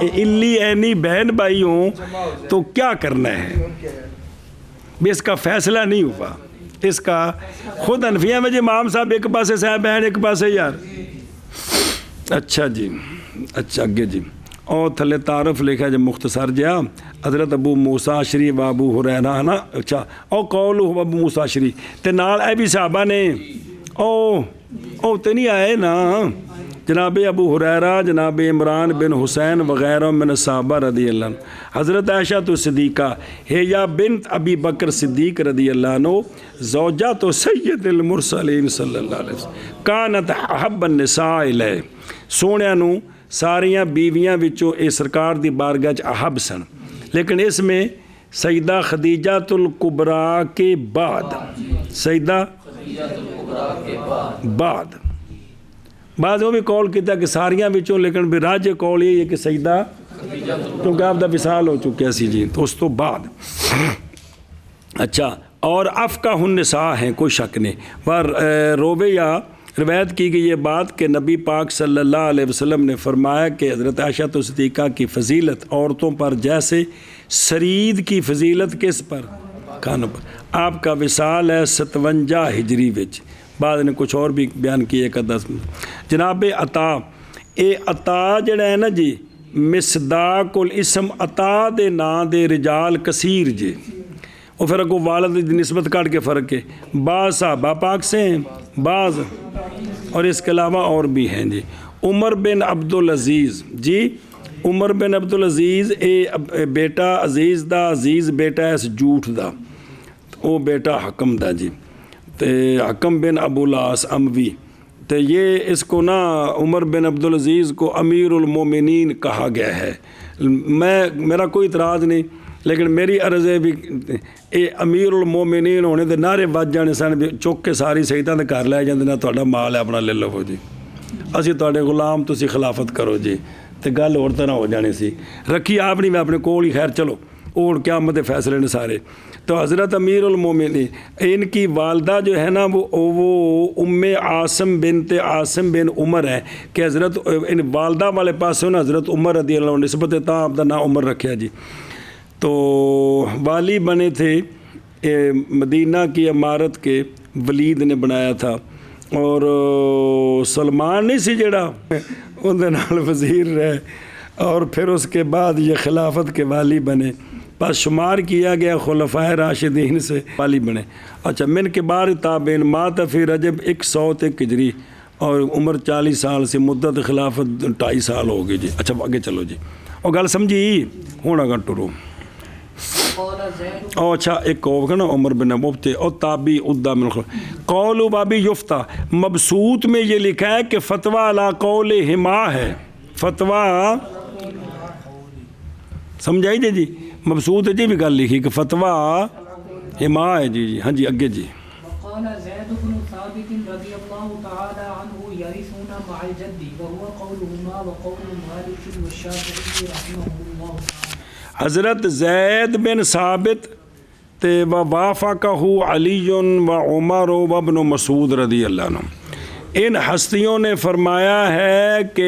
Speaker 1: الی اینی بہن بھائی ہوں تو کیا کرنا ہے بھی اس کا فیصلہ نہیں ہوا اس کا خود حنفیہ میں جی امام صاحب ایک پاسے صاحب بہن ایک پاسے یار. اچھا جی اچھا اگے جی اور تھلے تعارف لکھا جب مختصر جا حضرت ابو موسیٰ اشعری و ابو ہریرہ نا. اچھا اور قول ابو موسیٰ اشعری تے نال اے بھی صحابہ نے او تے نہیں آئے نا جناب ابو ہریرہ جناب عمران بن حسین وغیرہ من الصحابہ رضی اللہ عنہ. حضرت عائشہ تو صدیقہ ہے یا بنت ابی بکر صدیق رضی اللہ عنہ زوجہ تو سید المرسلین صلی اللہ علیہ وسلم کانت احب النساء الیہ سونیاں نو ساریاں بیویاں وچوں اے سرکار دی بارگاہ احب سن لیکن اس میں سیدہ خدیجہ الکبریٰ کے بعد سیدہ بعد بعض وہ بھی قول کیتا کہ ساریاں وچوں لیکن بھی راج قول یہ ہے کہ سیدہ کیونکہ آپ دا وصال ہو چکے سی جی تو اس تو بعد. اچھا اور افقہ النساء ہیں کوئی شک نہیں پر رویہ روایت کی گئی یہ بات کہ نبی پاک صلی اللہ علیہ وسلم نے فرمایا کہ حضرت عائشہ صدیقہ کی فضیلت عورتوں پر جیسے سرید کی فضیلت کس پر کھانوں پر. آپ کا وصال ہے 57 ہجری وچ بعد نے کچھ اور بھی بیان کیے ایک 10 جناب عطا اے عطا جڑا ہے نا جی مصداق الاسم عطا دے نا دے رجال کثیر جی وہ پھر کو والد دی نسبت کاٹ کے فرق ہے بعض صحابہ پاک سے ہیں بعض اور اس کے علاوہ اور بھی ہیں جی. عمر بن عبدالعزیز جی عمر بن عبدالعزیز اے بیٹا عزیز دا عزیز بیٹا ہے اس جھوٹ دا او بیٹا حکم دا جی تے حکم بن ابو العاص اموی تو یہ اس کو نا عمر بن عبدالعزیز کو امیر المومنین کہا گیا ہے. میرا کوئی اعتراض نہیں لیکن میری عرض ہے بھی اے امیر المومنین ہونے دے نعرے بج جانے سن بھی چک کے ساری سیداں دے گھر لے جاندے نا تہاڈا مال ہے اپنا لے لو جی اسی تہاڈے غلام تسی خلافت کرو جی تے گل اور طرح ہو جانی سی رکھی آپ نہیں میں اپنے کول ہی خیر چلو اور قیامت فیصلے نے سارے. تو حضرت امیر المومنین ان کی والدہ جو ہے نا وہ ام عاصم بنت عاصم بن عمر ہے کہ حضرت ان والدہ والے پاس نا حضرت عمر رضی اللہ عنہ نسبت تا آپ دا نام عمر رکھا جی. تو والی بنے تھے مدینہ کی عمارت کے ولید نے بنایا تھا اور سلمان نہیں سی جڑا ان دے نال وزیر رہے اور پھر اس کے بعد یہ خلافت کے والی بنے پس شمار کیا گیا خلفائے راشدین سے والی بنے. اچھا من کے بار تابعین مات فی رجب 100 ہجری اور عمر 40 سال سے مدت خلافت 2.5 سال ہو گئی جی. اچھا آگے چلو جی اور گل سمجھی ہونا گا ٹرو او اچھا ایک ہوگا نا عمر بن مبتے اور تابی عدہ من قول بابی یفتہ مبسوط میں یہ لکھا ہے کہ فتویٰ علی قول ہما ہے فتویٰ سمجھائی دے جی مبسوط ہے جی بھی گل لکھی کہ فتویٰ ہما ہے جی جی ہاں جی اگے جی
Speaker 2: وقال زید بن ثابت رضی اللہ تعالی عنہ یرثون مع الجد وهو قولهما وقول مالك والشافعي رحمه الله تعالى.
Speaker 1: حضرت زید بن ثابت تے ووافقہ علی و عمر و ابن مسعود رضی اللہ عنہ، ان ہستیوں نے فرمایا ہے کہ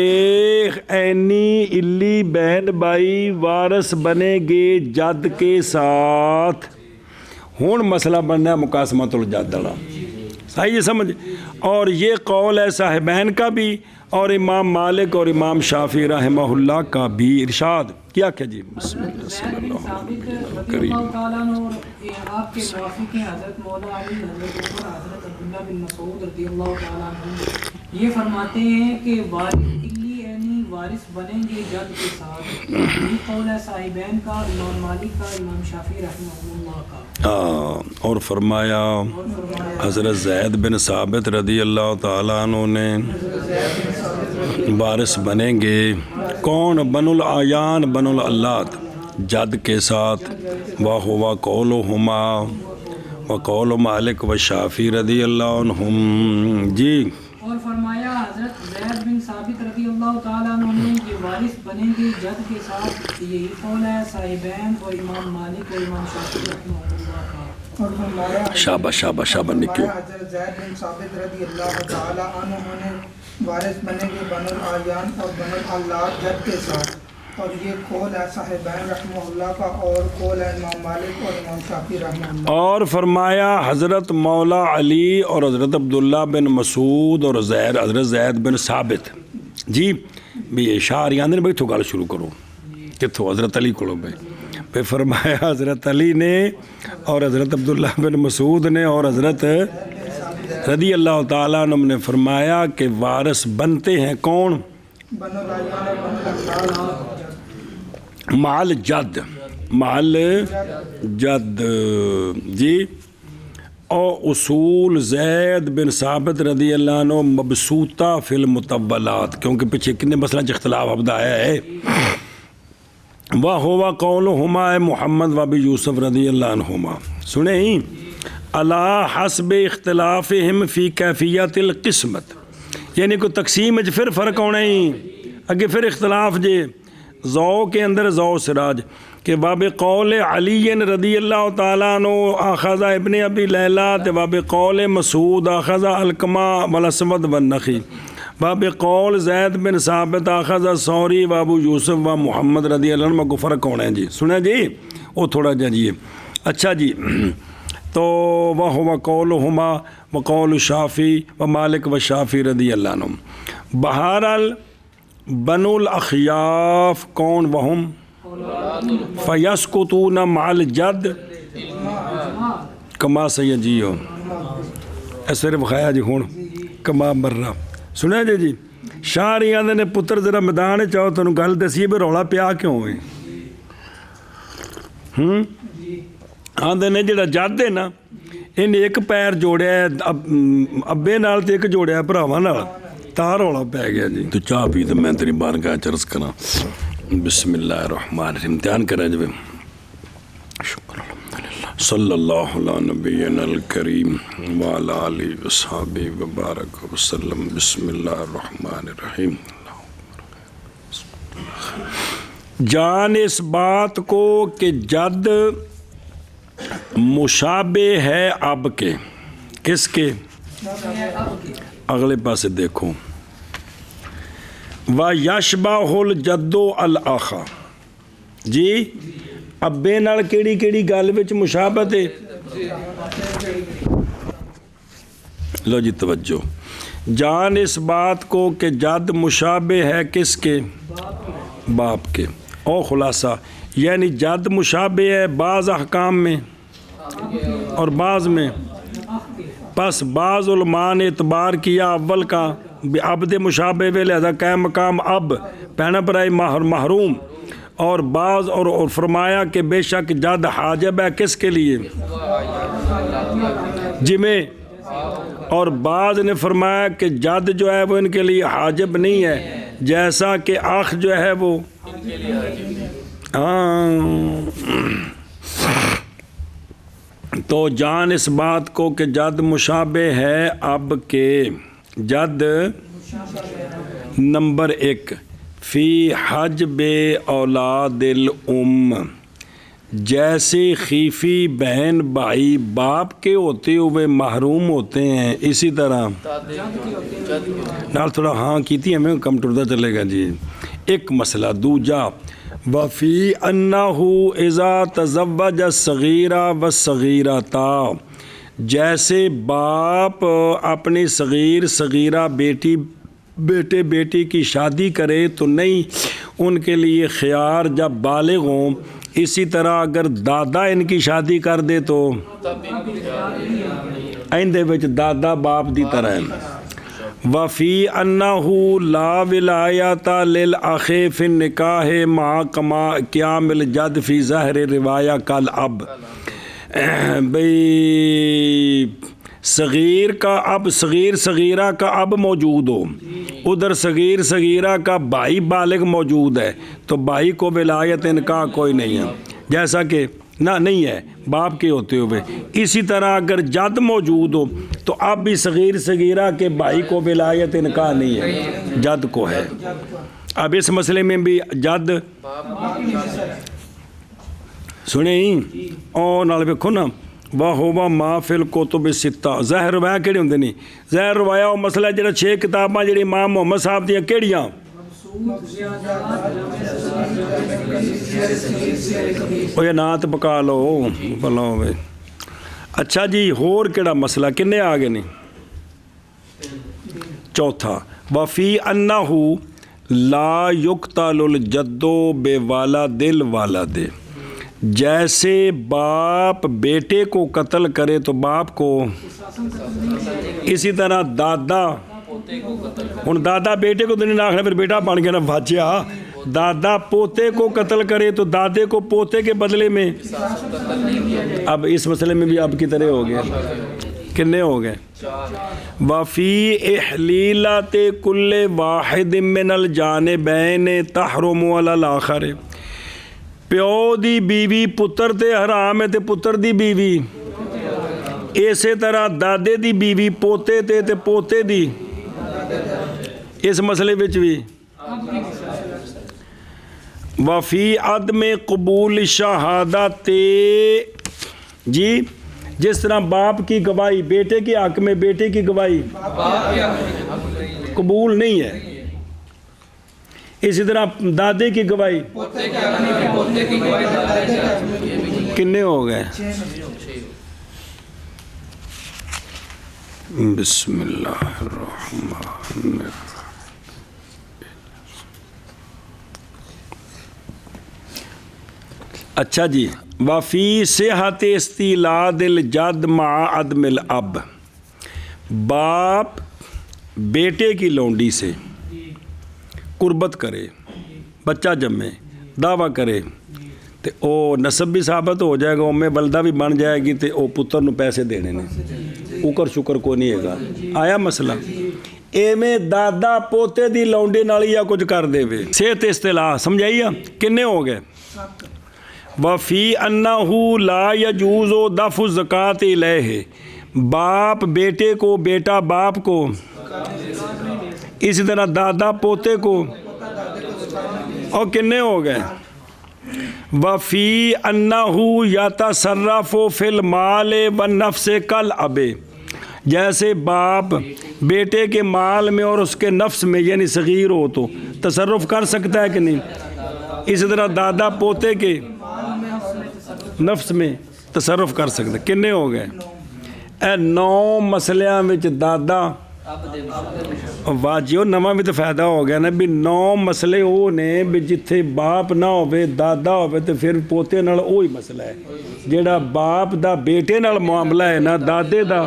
Speaker 1: عینی علی بہن بھائی وارث بنیں گے جد کے ساتھ. ہون مسئلہ بننا ہے مقاسمۃ الجد والا، صحیح ہے سمجھ. اور یہ قول ہے صاحبین کا بھی اور امام مالک اور امام شافعی رحمہ اللہ کا بھی. ارشاد کیا کہ جی بسم اللہ صلی اللہ علیہ
Speaker 2: رضی اللہ تعالیٰ عنہ اور آپ کے موافق ہیں حضرت مولا علی، حضرت عمر، حضرت عبداللہ بن مسعود رضی اللہ تعالیٰ عنہ یہ فرماتے ہیں کہ وارث علی یعنی وارث بنیں گے جد کے ساتھ. یہ قول ہے صاحبین کا، امام مالک کا، امام شافعی رحمہ اللہ کا.
Speaker 1: اور فرمایا حضرت زید بن ثابت رضی اللہ تعالیٰ عنہ نے وارث بنیں گے کون؟ بنو العیان بنو الالات جد کے ساتھ. وَهُوَ قَوْلُهُمَا وَقَوْلُ مالک وشافعی رضی اللہ عنہم. جی
Speaker 2: اور فرمایا حضرت زید بن ثابت رضی اللہ تعالیٰ عنہ نے یہ وارث بنیں گے جد کے ساتھ، یہی قول ہے صاحبین اور امام مالک اور امام شافعی رحمہ اللہ کا.
Speaker 3: اور فرمایا
Speaker 1: شاباش شاباش شاباش نکیو.
Speaker 3: حضرت زید بن ثابت رضی اللہ تعالی عنہ نے وارث بنیں گے بنو العیان اور بنو الالات جد کے ساتھ، اور یہ قول ہے صاحبین رحمہ اللہ کا اور قول ہے امام مالک اور امام شافعی رحمہ اللہ.
Speaker 1: اور فرمایا حضرت مولا علی اور حضرت عبداللہ بن مسعود اور حضرت زید بن ثابت جی بھی اشار آدھے بھائی تو گل شروع کرو کتوں حضرت علی کو پہ فرمایا حضرت علی نے اور حضرت عبداللہ بن مسعود نے اور حضرت رضی اللہ تعالیٰ عنہ نے فرمایا کہ وارث بنتے ہیں کون؟
Speaker 3: بنو العیان اور بنو الالات
Speaker 1: مال جد، مال جد جی. او اصول زید بن ثابت رضی اللہ عنہ مبسوطہ فی المطولات، کیونکہ پیچھے کتنے مسئلہ اختلاف ابدا آیا ہے. وَهُوَ قَوْلُهُمَا محمد وابی یوسف رضی اللہ عنہما. سنیں ہی علی حسب اختلافہم فی کیفیت القسمت، یعنی کوئی تقسیم پھر فرق ہونا ہی اگے پھر اختلاف جے ذو کے اندر ذو سراج کہ باب قول علی رضی اللہ تعالیٰ عنہ آخذ ابن ابی لیلہ باب قول مسعود آخذ القمہ والاسود والنخی باب قول زید بن ثابت آخذ سوری وابو یوسف و محمد رضی اللہ عنہ کو فرق ہونا ہے جی. سنا جی وہ تھوڑا جا جی. اچھا جی تو وَهُوَ قَوْلُهُمَا وَقَوْلُ شافعی و مالک و شافعی رضی اللہ عنہ. بہرحال بنو الاخیاف کون؟ وہم فیسکتون مع الجد کما سیجیو. صرف خایا جی ہون کما مرہ. سنیا جی جی شاعری آدھے نے پتر ذرا میدان چاہو تنوں گل دسی بھی رولا پیا کیوں ہوئے آدھے نے جڑا جد ہے نا ان ایک پیر جوڑیا ہے ابے نال تے ایک جوڑیا ہے بھراواں نال تا رولا پی گیا جی. تو چاہ پی تو میں تیری بارگاہ چ عرض کراں. بسم اللہ الرحمن الرحیم. دھیان کریں جی. شکر الحمدللہ صلی اللہ علیہ نبینا الکریم وعلی آلہ وصحبہ وبارک وسلم. بسم اللہ الرحمن الرحیم. جان اس بات کو کہ جد مشابہ ہے اب کے. کس کے؟ اگلے پاسے دیکھو. وَيَشْبَهُ الْجَدُّ الْأَخَ. جی ابے نال کیڑی کیڑی گل وچ مشابہت ہے؟ لو جی توجہ. جان اس بات کو کہ جد مشابہ ہے کس کے؟ باپ کے. او خلاصہ یعنی جد مشابہ ہے بعض احکام میں اور بعض میں. پس بعض علماء نے اعتبار کیا اول کا عبد مشابہ و لہذا قائم مقام اب پہنا پرائی محروم، اور بعض اور فرمایا کہ بے شک جد حاجب ہے کس کے لیے؟ جمع. اور بعض نے فرمایا کہ جد جو ہے وہ ان کے لیے حاجب نہیں ہے، جیسا کہ اخ جو ہے وہ تو جان اس بات کو کہ جد مشابہ ہے اب کے. جد نمبر 1 فی حجب اولاد الام، جیسے خیفی بہن بھائی باپ کے ہوتے ہوئے محروم ہوتے ہیں، اسی طرح نال تھوڑا ہاں کیتی ہمیں کم ٹرتا چلے گا جی. ایک مسئلہ. دوجا وفی انہ اذا تزوج الصغیرہ والصغیرتا، جیسے باپ اپنی صغیرہ بیٹے بیٹی کی شادی کرے تو نہیں ان کے لیے خیار جب بالغ ہوں، اسی طرح اگر دادا ان کی شادی کر دے تو ایندے وچ دادا باپ دی طرح ہے. وفی انہ لا ولایت للأخ فی النکاح مع قیام الجد فی ظاہر روایہ کل اب، بھئی صغیر کا اب صغیرہ کا اب موجود ہو، ادھر صغیرہ کا بھائی بالغ موجود ہے تو بھائی کو ولایت ان کا کوئی نہیں ہے، جیسا کہ نہیں ہے باپ کے ہوتے ہوئے. اسی طرح اگر جد موجود ہو تو اب بھی صغیرہ کے بھائی کو ولایت ان کا نہیں ہے، جد کو ہے. اب اس مسئلے میں بھی جد سنیں اور نال ویکھو نا واہ ما فی الکتب الستہ. ظاہر روایہ کہڑے ہوندے نہیں؟ ظاہر روایہ وہ مسئلہ جڑا 6 کتاباں جڑی امام محمد صاحب دیاں کیڑیاں؟ وہ نات پکا لو بھلا ہوئے. اچھا جی ہور کیڑا مسئلہ کنے آ گئے نہیں؟ چوتھا وفی انہ لا یقتل الجد بولد الوالد، جیسے باپ بیٹے کو قتل کرے تو باپ کو، اسی طرح دادا، ہن دادا بیٹے کو تو نہیں آخنا پھر بیٹا بن گیا نا بچیا، دادا پوتے کو قتل کرے تو دادے کو پوتے کے بدلے میں. اب اس مسئلے میں بھی اب کی طرح ہو گئے، کتنے ہو گئے؟ وفی احلیلات کل واحد من الجانبین تحرم علی الاخر، پیو دی بیوی پتر تے حرام ہے تے پتر دی بیوی، اسی طرح دادے دی بیوی پوتے تے پوتے دی. اس مسئلے وچ بھی وفی عدم قبول شہادت، جی جس طرح باپ کی گواہی بیٹے کے حق میں بیٹے کی گواہی قبول نہیں ہے، اسی طرح دادے کی گواہی کنے ہو گئے؟ بسم اللہ الرحمن الرحیم. اچھا جی وفی صحت استیلاد الجد مع عدم الاب، باپ بیٹے کی لونڈی سے قربت کرے، بچہ جمے، دعویٰ کرے تے او نسب بھی ثابت ہو جائے گا، ام بلدہ بھی بن جائے گی تے او پتر نو پیسے دینے نے، اوکر شکر کو نہیں ہے گا. آیا مسئلہ؟ ایویں دادا پوتے دی لونڈی نالی یا کچھ کر دے وے. صحت اصطلاح سمجھائیے کنے ہو گئے؟ وفی انہ لا یجوز دفع الزکوٰۃ الیہ، باپ بیٹے کو، بیٹا باپ کو، اسی طرح دادا پوتے کو، اور کنے ہو گئے؟ وفی انہ یتصرف فی المال والنفس کالاب، جیسے باپ بیٹے کے مال میں اور اس کے نفس میں یعنی صغیر ہو تو تصرف کر سکتا ہے کہ نہیں، اسی طرح دادا پوتے کے نفس میں تصرف کر سکتا. کنے ہو گئے؟ اے 9 مسئلیاں وچ دادا واجیو نواں بھی تو فائدہ ہو گیا نا بھی 9 مسئلے وہ نے بھی جتھے باپ نہ ہوئے دادا ہوئے تو پھر پوتے نال وہی مسئلہ ہے، جیڑا باپ دا بیٹے نال معاملہ ہے نا دادے دا.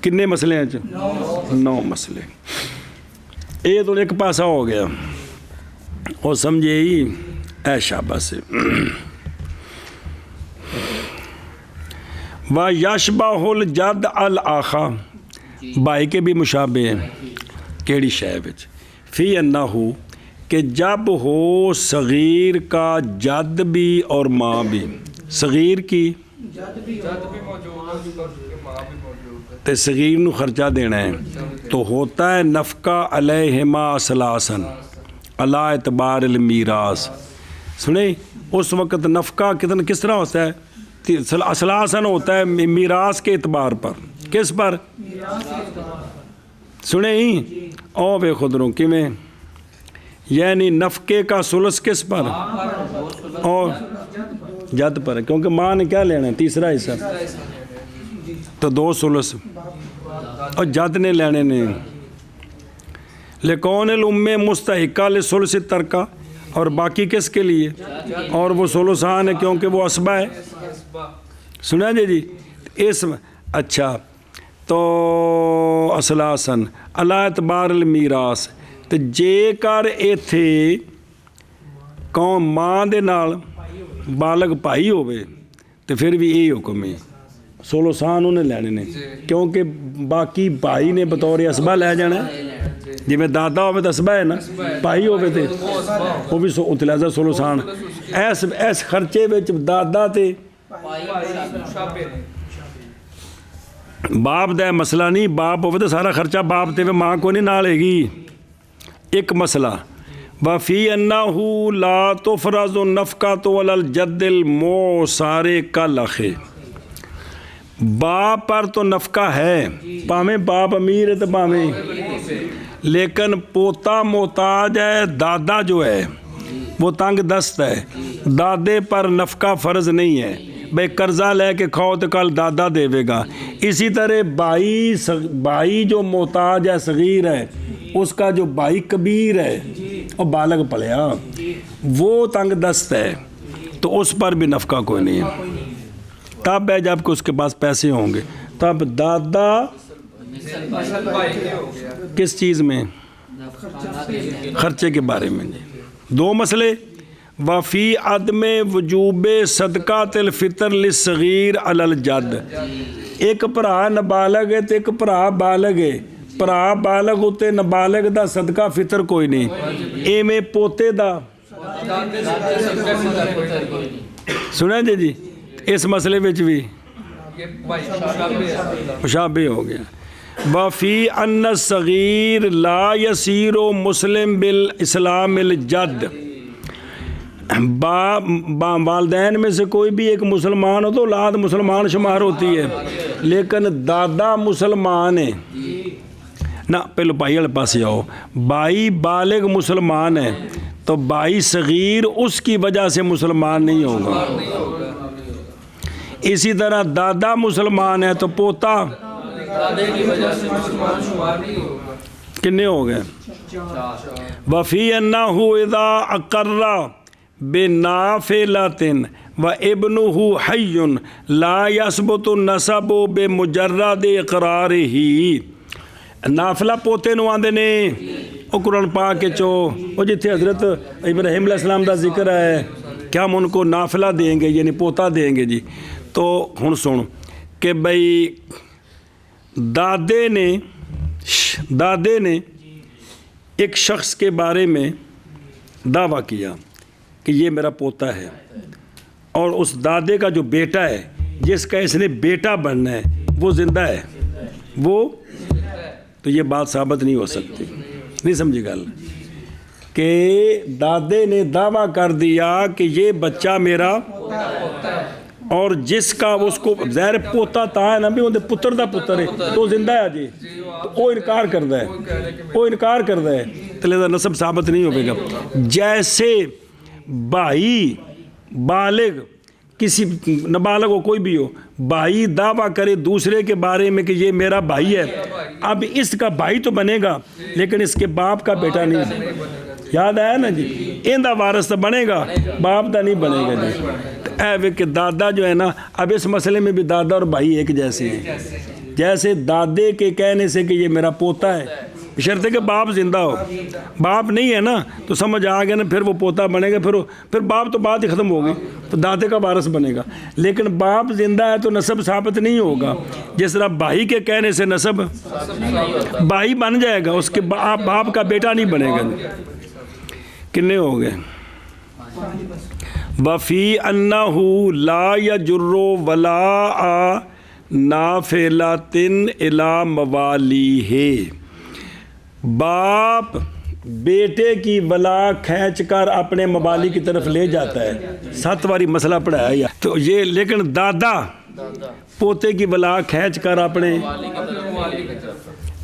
Speaker 1: کنے مسئلے ہیں؟ 9 مسئلے. یہ تو ایک پاسا ہو گیا، وہ سمجھے ہی اے شابہ سے. وَيَشْبَهُ الْجَدْ الْآخَا، بھائی کے بھی مشابہ ہیں کیڑی شے وچ؟ فی انہو کہ جب ہو صغیر کا جد بھی اور ماں بھی، صغیر کی تے صغیر نو خرچہ دینا ہے تو ہوتا ہے نفقہ علیہما اثلاثن علی اعتبار المیراث. سنیں اس وقت نفقہ کتنا کس طرح ہوتا ہے؟ اثلاثن ہوتا ہے میراث کے اعتبار پر. کس پر؟ سنیں او بے خدروں کی میں یعنی نفقے کا ثلث کس پر اور جد پر ہے، کیونکہ ماں نے کیا لینا ہے؟ تیسرا حصہ، تو 2 ثلث اور جد نے لینے نے. لکون الام مستحقہ لثلث ترکہ، اور باقی کس کے لیے؟ اور وہ ثلثان ہے کیونکہ وہ اسبہ ہے. سنا جی اس اچھا تو اثلاثن علی اعتبار المیراث. تو جے کر ایتھے قوم ماں دے نال بالغ بھائی ہوئے تو پھر بھی یہی حکم ہے ثلثان انہیں لینے نے، کیونکہ باقی بھائی نے بطور اسبہ لے جانا ہے. جی میں دادا ہوئے تو اسبہ ہے نا، بھائی ہوئے تھے وہ بھی اتلازہ ثلثان. ایس خرچے وچ دادا تے باپ دا مسئلہ نہیں، باپ ہوئے تو سارا خرچہ باپ تے ماں کو نہیں نال ہے گی. ایک مسئلہ وفی انہو لا تفرض النفقۃ علی الجد الموسار کالاخ. باپ پر تو نفقہ ہے، پاویں باپ امیر ہے تو پاویں، لیکن پوتا محتاج ہے. دادا جو ہے وہ تنگ دست ہے، دادے پر نفقہ فرض نہیں ہے. بھائی قرضہ لے کے کھاؤ تو کل دادا دے گا. اسی طرح بھائی جو محتاج ہے صغیر ہے، اس کا جو بھائی کبیر ہے اور بالغ پڑھیا وہ تنگ دست ہے تو اس پر بھی نفقہ کوئی نہیں ہے. تب ہے جب کہ اس کے پاس پیسے ہوں گے. تب دادا کس چیز میں؟ خرچے کے بارے میں. 2 مسئلے وفی عدم وجوب صدقۃ الفطر للصغیر علی الجد. ایک بھرا نابالغ ہے تو ایک بھرا بالغ ہے. بھرا بالغ ہوتے نابالغ دا صدقہ فطر کوئی نہیں. ایویں پوتے دا سنا جی اس مسئلے وچ بھی مشابہ ہو گیا. وفی ان الصغیر لا یصیر مسلم بالاسلام الجد. والدین میں سے کوئی بھی ایک مسلمان ہو تو اولاد مسلمان شمار ہوتی ہے، لیکن دادا مسلمان ہے نہ. پہلو بھائی والے پاس آؤ. بھائی بالغ مسلمان ہے تو بھائی صغیر اس کی وجہ سے مسلمان نہیں ہوگا. اسی طرح دادا مسلمان ہے تو پوتا کتنے ہو گئے؟ وفی انہ اذا اقر بنافلۃ وابنہ حی لا یثبت النسب بمجرد اقرارہ. نافلہ پوتے نو آندے نے وہ قرآن پاک کے چو وہ جتھے حضرت ابراہیم علیہ السلام دا ذکر ہے کہ ہم ان کو نافلہ دیں گے یعنی پوتا دیں گے. جی تو ہن سن کہ بھئی دادے نے ایک شخص کے بارے میں دعویٰ کیا کہ یہ میرا پوتا ہے، اور اس دادے کا جو بیٹا ہے جس کا اس نے بیٹا بننا ہے وہ زندہ ہے، وہ تو یہ بات ثابت نہیں ہو سکتی. نہیں سمجھی گل کہ دادے نے دعویٰ کر دیا کہ یہ بچہ میرا، اور جس کا اس کو ظاہر پوتا تا ہے نا بھی اندر پتر دا پتر ہے تو زندہ ہے. جی تو وہ انکار کردا ہے تو لہذا نسب ثابت نہیں ہوئے گا. جیسے بھائی بالغ کسی نابالغ ہو کوئی بھی ہو، بھائی دعویٰ کرے دوسرے کے بارے میں کہ یہ میرا بھائی ہے، اب اس کا بھائی تو بنے گا لیکن اس کے باپ کا بیٹا نہیں. یاد آیا نا جی؟ ان دا وارث تو بنے گا، باپ دا نہیں بنے گا. جی اے کہ دادا جو ہے نا، اب اس مسئلے میں بھی دادا اور بھائی ایک جیسے ہیں. جیسے دادے کے کہنے سے کہ یہ میرا پوتا ہے، بشرطے کہ باپ زندہ ہو. باپ نہیں ہے نا تو سمجھ آ گیا نا، پھر وہ پوتا بنے گا، پھر باپ تو بات ہی ختم ہوگی تو دادے کا وارث بنے گا. لیکن باپ زندہ ہے تو نسب ثابت نہیں ہوگا. جس طرح بھائی کے کہنے سے نسب بھائی بن جائے گا، اس کے باپ کا بیٹا نہیں بنے گا. کتنے ہو گئے؟ وفی انہ لا یجر ولا نافلاتن الی موالیہ، باپ بیٹے کی ولا کھینچ کر اپنے موالی کی طرف لے جاتا ہے، 7 باری مسئلہ پڑھایا ہے تو یہ، لیکن دادا پوتے کی ولا کھینچ کر اپنے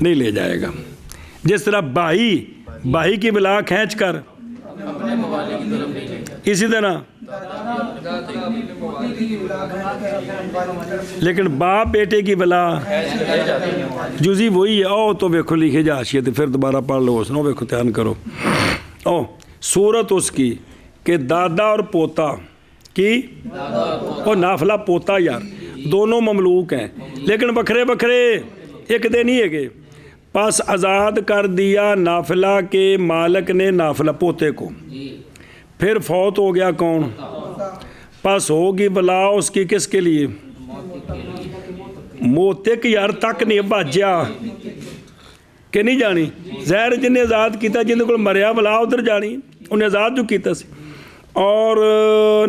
Speaker 1: نہیں لے جائے گا، جس طرح بھائی کی ولا کھینچ کر، اسی طرح لیکن باپ بیٹے کی ولا جزی وہی ہے۔ او تو ویکھو لکھے جا حاشیے تے پھر دوبارہ پڑھ لو اس نو، ویکھو دھیان کرو۔ او صورت اس کی کہ دادا اور پوتا کی، اور نافلہ پوتا یار دونوں مملوک ہیں لیکن بکھرے ایک دے نہیں ہے گے، پس آزاد کر دیا نافلہ کے مالک نے نافلہ پوتے کو، پھر فوت ہو گیا کون؟ پس ہوگی ولا اس کی کس کے لیے؟ موتک یار تک نہیں باجیا کہ نہیں جانی، ظاہر جن نے آزاد کیتا جن کو مریا ولا ادھر جانی، انہیں آزاد جو کیتا سی، اور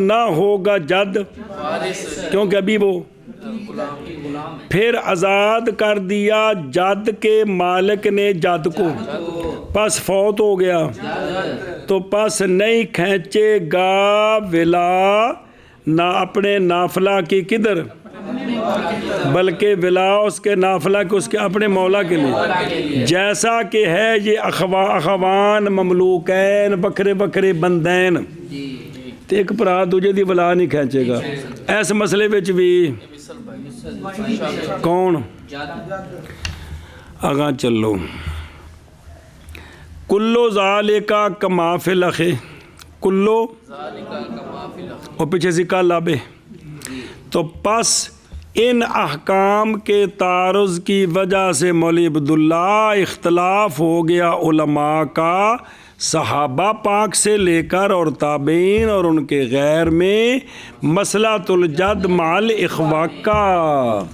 Speaker 1: نہ ہوگا جد کیونکہ ابھی وہ، پھر آزاد کر دیا جد کے مالک نے جد کو، پس فوت ہو گیا تو پس نہیں کھینچے گا ولا نہ اپنے نافلہ کی کدھر، بلکہ ولا اس کے نافلہ کے اس کے اپنے مولا کے لیے، جیسا کہ ہے یہ اخوان مملوکین بکھرے بندین، تو ایک پرا دوجے دی ولا نہیں کھینچے گا۔ ایس مسئلے وچ بھی کون آگاں چلو، کلو ذالکا کما فی الاخ، کلو اور پیچھے سے کل لابے، تو پس ان احکام کے تعارض کی وجہ سے مولوی عبداللہ اختلاف ہو گیا علماء کا صحابہ پاک سے لے کر اور تابعین اور ان کے غیر میں مسئلۃ الجد مع الاخوہ کا،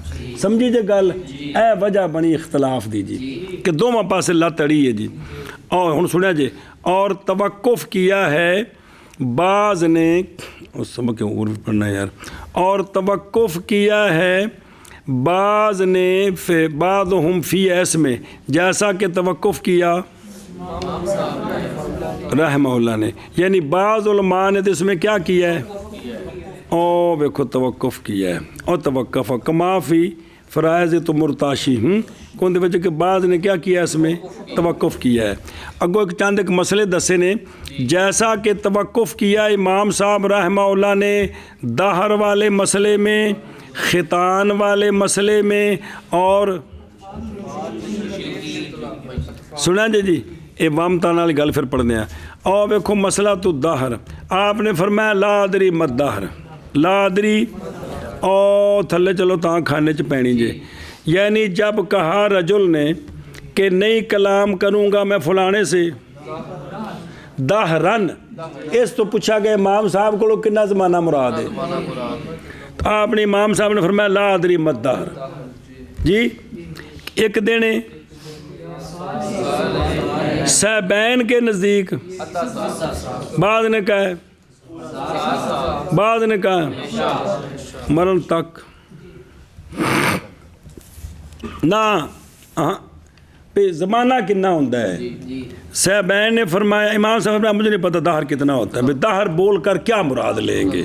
Speaker 1: سمجھی جے گل اے وجہ بنی اختلاف دی جی کہ دونوں پاسے لت اڑی ہے جی۔ اور ہن سنیا جی، اور توقف کیا ہے بعض نے، اس سبق اور بھی پڑھنا ہے یار، اور توقف کیا ہے بعض نے بعضہم فی ایس میں، جیسا کہ توقف کیا رحمہ اللہ نے، یعنی بعض علماء نے تو اس میں کیا کیا ہے، او دیکھو توقف کیا ہے، اور توقف کما فی فرائض تو مرتاشی کون دے وجہ کہ بعض نے کیا کیا اس میں توقف کیا ہے۔ اگو ایک چند ایک مسئلے دسے نے، جیسا کہ توقف کیا امام صاحب رحمہ اللہ نے دہر والے مسئلے میں، ختان والے مسئلے میں، اور سنا جی یہ وامتان والی گل پھر پڑھنے ہیں۔ اور دیکھو مسئلہ تو دہر، آپ نے فرمایا لا ادری مت دہر، لا ادری، او تھلے چلو تاں کھانے چ پینی جے، یعنی جب کہا رجل نے کہ نہیں کلام کروں گا میں فلانے سے دہرن، اس تو پوچھا گیا امام صاحب کو کنا زمانہ مراد ہے، تو آپ نے امام صاحب نے فرمایا لا ادری مت دہر جی، ایک دینے سہبین کے نزدیک، بعض نے کہا ہے، بعض نے کہا مرن تک نہ پہ زمانہ کتنا ہوتا ہے۔ سہبین نے فرمایا، امام صاحب نے مجھے نہیں پتہ دہر کتنا ہوتا ہے، دہر بول کر کیا مراد لیں گے،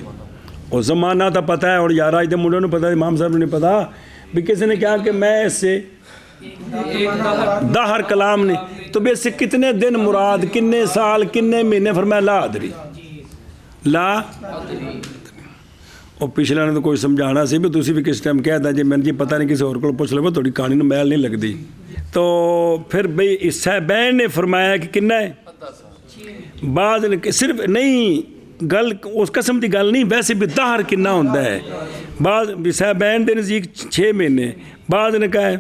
Speaker 1: اور زمانہ تو پتہ ہے، اور یار آج منڈوں نے پتہ، امام صاحب نے نہیں پتہ بھی کسی نے کہا کہ میں اس سے دہر کلام نہیں، تو بے سے کتنے دن مراد، کتنے سال، کتنے مہینے، فرمایا لا ادری، لا اور پچھلے نے تو کوئی سمجھانا سی بھی تسی بھی کس ٹائم کہہ دا جی میں جی پتہ نہیں کسی اور کو پوچھ لو تھوڑی کہانی نو میل نہیں لگتی، تو پھر بھئی صاحبین نے فرمایا کہ کنا ہے، بعض نے صرف نہیں گل اس قسم کی گل نہیں، ویسے بھی دہر کنا ہوتا ہے، بعض صاحبین دے نزدیک 6 مہینے، بعض نے کہا ہے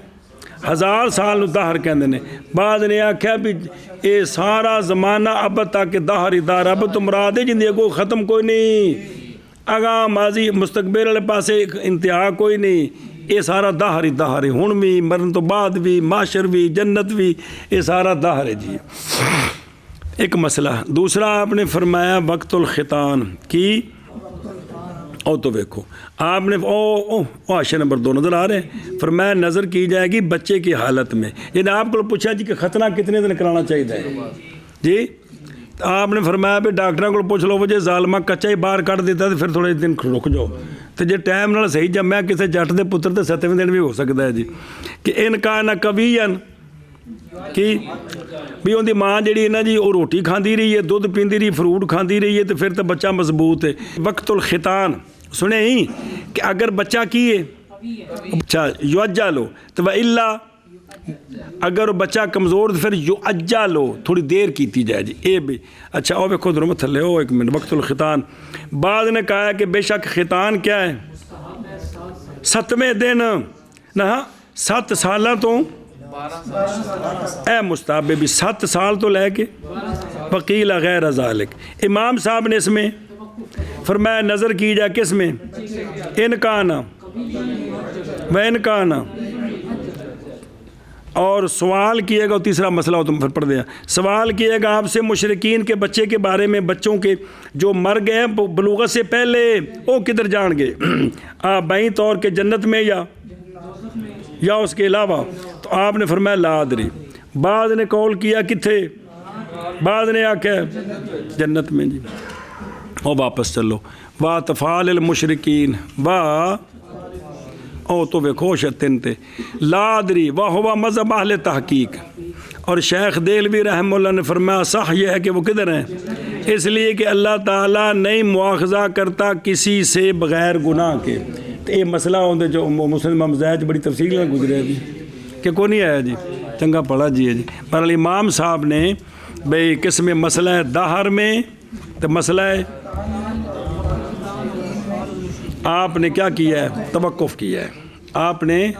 Speaker 1: 1000 سال نو دہر کہندے نے، بعض نے آکھیا بھی اے سارا زمانہ اب تک دہر دار، اب تو مراد ہے جندی کو ختم کوئی نہیں، اگاں ماضی مستقبل والے پاسے انتہا کوئی نہیں، یہ سارا دہر ہی دہر ہے، ہن بھی مرن تو بعد بھی، معاشر بھی، جنت بھی، یہ سارا دہر ہے جی۔ ایک مسئلہ دوسرا آپ نے فرمایا وقت الختان کی، او تو دیکھو آپ نے حاشیہ نمبر 2 نظر آ رہے ہیں، فرمایا نظر کی جائے گی بچے کی حالت میں. یعنی آپ کو پوچھا جی کہ ختنہ کتنے دن کرانا چاہیے جی، تو آپ نے فرمایا بھی ڈاکٹر کو پوچھ لو وہ جی ظالمہ کچا ہی باہر کٹ دیتا تو پھر تھوڑے دن رک جاؤ، تو جی ٹائم نال صحیح جمیا کسی جٹ دے پتر تو 7ویں دن بھی ہو سکتا ہے جی. کہ ان کا نہ کبھی کہ بھی ان دی ماں جڑی ہے نا جی وہ روٹی کھاندی رہی ہے، دودھ پیندی رہی، فروٹ کھاندی رہی ہے، تو پھر تو بچہ مضبوط ہے. وقت الختان سنے ہی کہ اگر بچہ کی ہے اچھا یوجا لو تو اللہ اگر بچہ کمزور تو پھر یوجا لو تھوڑی دیر کیتی جائے جی. اے بھی اچھا او ویکھو درم تھلے او ایک منٹ. وقت الختان بعض نے کہا ہے کہ بے شک ختان کیا ہے 7ویں دن نہ 7 سالاں تو اے مستحب بھی 7 سال تو لے کے وکیل غیر ذالک. امام صاحب نے اس میں فرمایا نظر کی جائے کس میں انکانا و انکانا. اور سوال کیے گا تیسرا مسئلہ ہو تم پھر پڑھ دیا. سوال کیے گا آپ سے مشرکین کے بچے کے بارے میں، بچوں کے جو مر گئے بلوغت سے پہلے وہ کدھر جان گے؟ آپ بائیں طور کے جنت میں یا اس کے علاوہ؟ تو آپ نے فرمایا لا ادری. بعض نے قول کیا کتھے، بعض نے آکھا جنت میں جی. اور واپس چلو وا تفال المشرکین وا او تو ویکھو شتن تے لا ادری واہ ہوا مذہب اہل تحقیق. اور شیخ دہلوی رحمہ اللہ نے فرمایا صح یہ ہے کہ وہ کدھر ہیں، اس لیے کہ اللہ تعالیٰ نہیں مواخذہ کرتا کسی سے بغیر گناہ کے. تو یہ مسئلہ ہوندے جو مسلم امام زید بڑی تفصیل میں گزرے جی کہ کوئی نہیں آیا جی چنگا پڑھا جی ہے جی. پر امام صاحب نے بھئی کس میں مسئلہ ہے دہر میں تو مسئلہ ہے آپ نے کیا کیا ہے توقف کیا ہے. آپ نے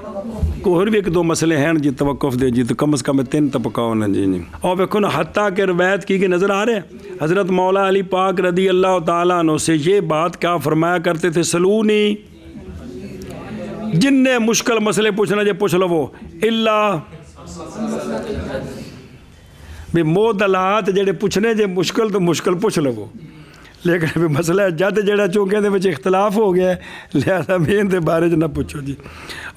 Speaker 1: کوئی بھی 1-2 مسئلے ہیں جی توقف دے جی تو کم از کم 3 طبقہ ہونا جی نہیں. اور ویکھو نا حتیٰ کہ روایت کی کہ نظر آ رہے ہیں حضرت مولا علی پاک رضی اللہ تعالیٰ عنہ سے یہ بات کیا فرمایا کرتے تھے سلونی، جن نے مشکل مسئلے پوچھنا جے پوچھ لو وہ اللہ بھی معدلات جڑے پوچھنے جے مشکل تو مشکل پوچھ لو وہ. لیکن مسئلہ جد جڑا چونکہ دے وچ اختلاف ہو گیا ہے لہذا میں ان دے بارے نہ پوچھو جی.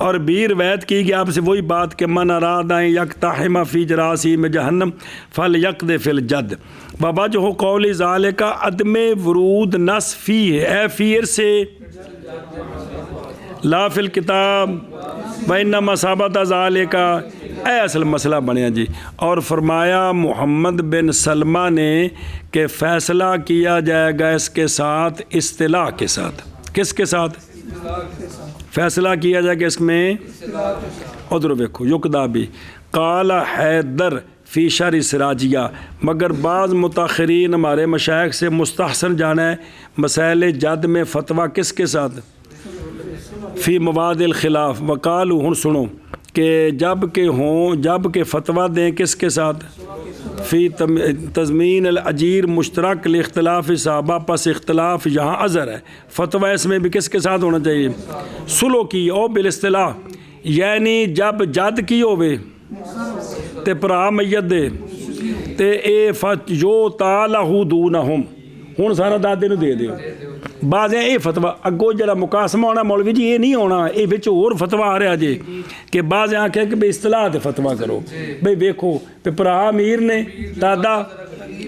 Speaker 1: اور بھی روایت کی کہ آپ سے وہی بات کہ من ارادہ یکتحم فی جراسیم جہنم فلیقد فی الجد ووجہ قول ذالک عدم ورود نص فی ہے فیر سے لا فی الکتاب وانما ثبت ذالک. اے اصل مسئلہ بنیا جی. اور فرمایا محمد بن سلمہ نے کہ فیصلہ کیا جائے گا اس کے ساتھ اصطلاح کے ساتھ. کس کے ساتھ فیصلہ کیا جائے گا اس میں؟ ادھر ویکھو یقدا بھی قال حیدر فی شرح سراجیہ. مگر بعض متاخرین ہمارے مشائخ سے مستحسن جانا ہے مسائل جد میں فتویٰ کس کے ساتھ فی مواد الخلاف. وقالو ہن سنو کہ جب کہ فتویٰ دیں کس کے ساتھ فی تضمین الاجیر مشترک الاختلاف صحابہ. پس اختلاف یہاں عذر ہے. فتویٰ اس میں بھی کس کے ساتھ ہونا چاہیے سلو کی او بالاصطلاح، یعنی جب جد کی ہوئے تے پرا میت دے تے اے جو تالہو دونہم ہن سارا دادے نو دے دیو. بعض یہ فتویٰ اگو جڑا مقاسمہ ہونا مولوی جی یہ نہیں ہونا، یہ بچ اور فتویٰ آ رہا جی کہ بعض آنکھیں کہ بے اصطلاح تے فتویٰ کرو بھئی ویکھو پہ پرا امیر نے دادا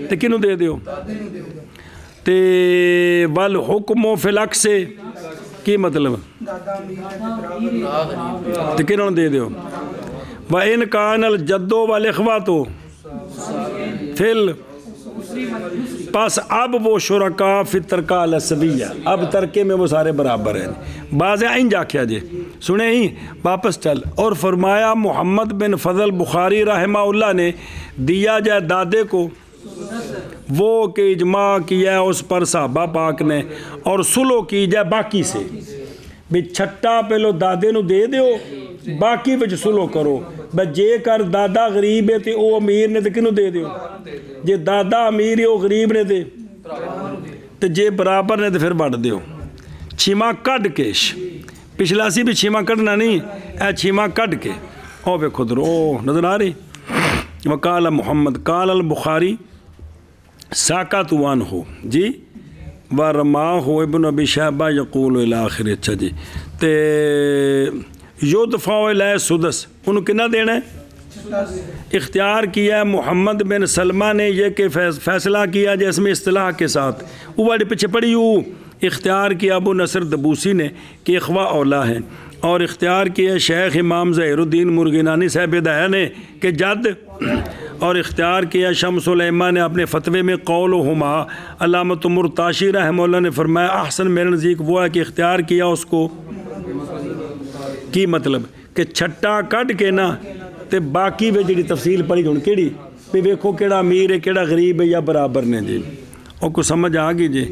Speaker 1: تے کنوں دے دیو تے والحکم فی العکس سے کی مطلب تے کنوں دے دیو. وَإِنْ كَانَ الْجَدُّ وَالْإِخْوَةُ فِي پس اب وہ شرکا فی ترکا الاسویہ اب ترکے میں وہ سارے برابر ہیں. بعض ان جا کیا جی سنے ہی واپس چل. اور فرمایا محمد بن فضل بخاری رحمہ اللہ نے دیا جائے دادے کو وہ کہ اجماع کیا ہے اس پر صحابہ پاک نے، اور سلو کی جائے باقی سے بھی چھٹا پہلو دادے نو دے دیو باقی وچ سلو کرو. بس جے کر دادا غریب ہے تے او امیر نے تے کنوں دے دیو، جے دادا امیر ہے او غریب نے تے جے برابر نے تے پھر بڑھ دیو. چھیما کڈ کے پچھلا سی بھی چھیما کڈنا نہیں، اے چھیما کڈ کے او ویکھو در او نظر آ رہی. وقال محمد قال البخاری ساکت عنہ جی و رماہ ابن ابی شیبہ یقول الی آخر. اچھا جی تے یدفع الیہ سدس انہوں کنا دینا ہے؟ اختیار کیا محمد بن سلمہ نے یہ کہ فیصلہ کیا جس میں اصطلاح کے ساتھ وہ بڑے پیچھے پڑی اختیار کیا ابو نصر دبوسی نے کہ اخوا اولا ہے، اور اختیار کیا شیخ امام ظہیر الدین مرغینانی صاحب ہدایہ نے کہ جد، اور اختیار کیا شمس الائمہ نے اپنے فتوے میں قول و ہما. علامۃ مرتاشی رحمہ اللہ نے فرمایا احسن میرے نزدیک وہ ہے کہ اختیار کیا اس کو کی مطلب کہ چھٹا کٹ کے نا تے باقی وہ جڑی تفصیل پڑھی ہوں کیڑی بھی ویکھو کیڑا امیر ہے کیڑا غریب ہے یا برابر نے جی. اور کو سمجھ آ گئی جی.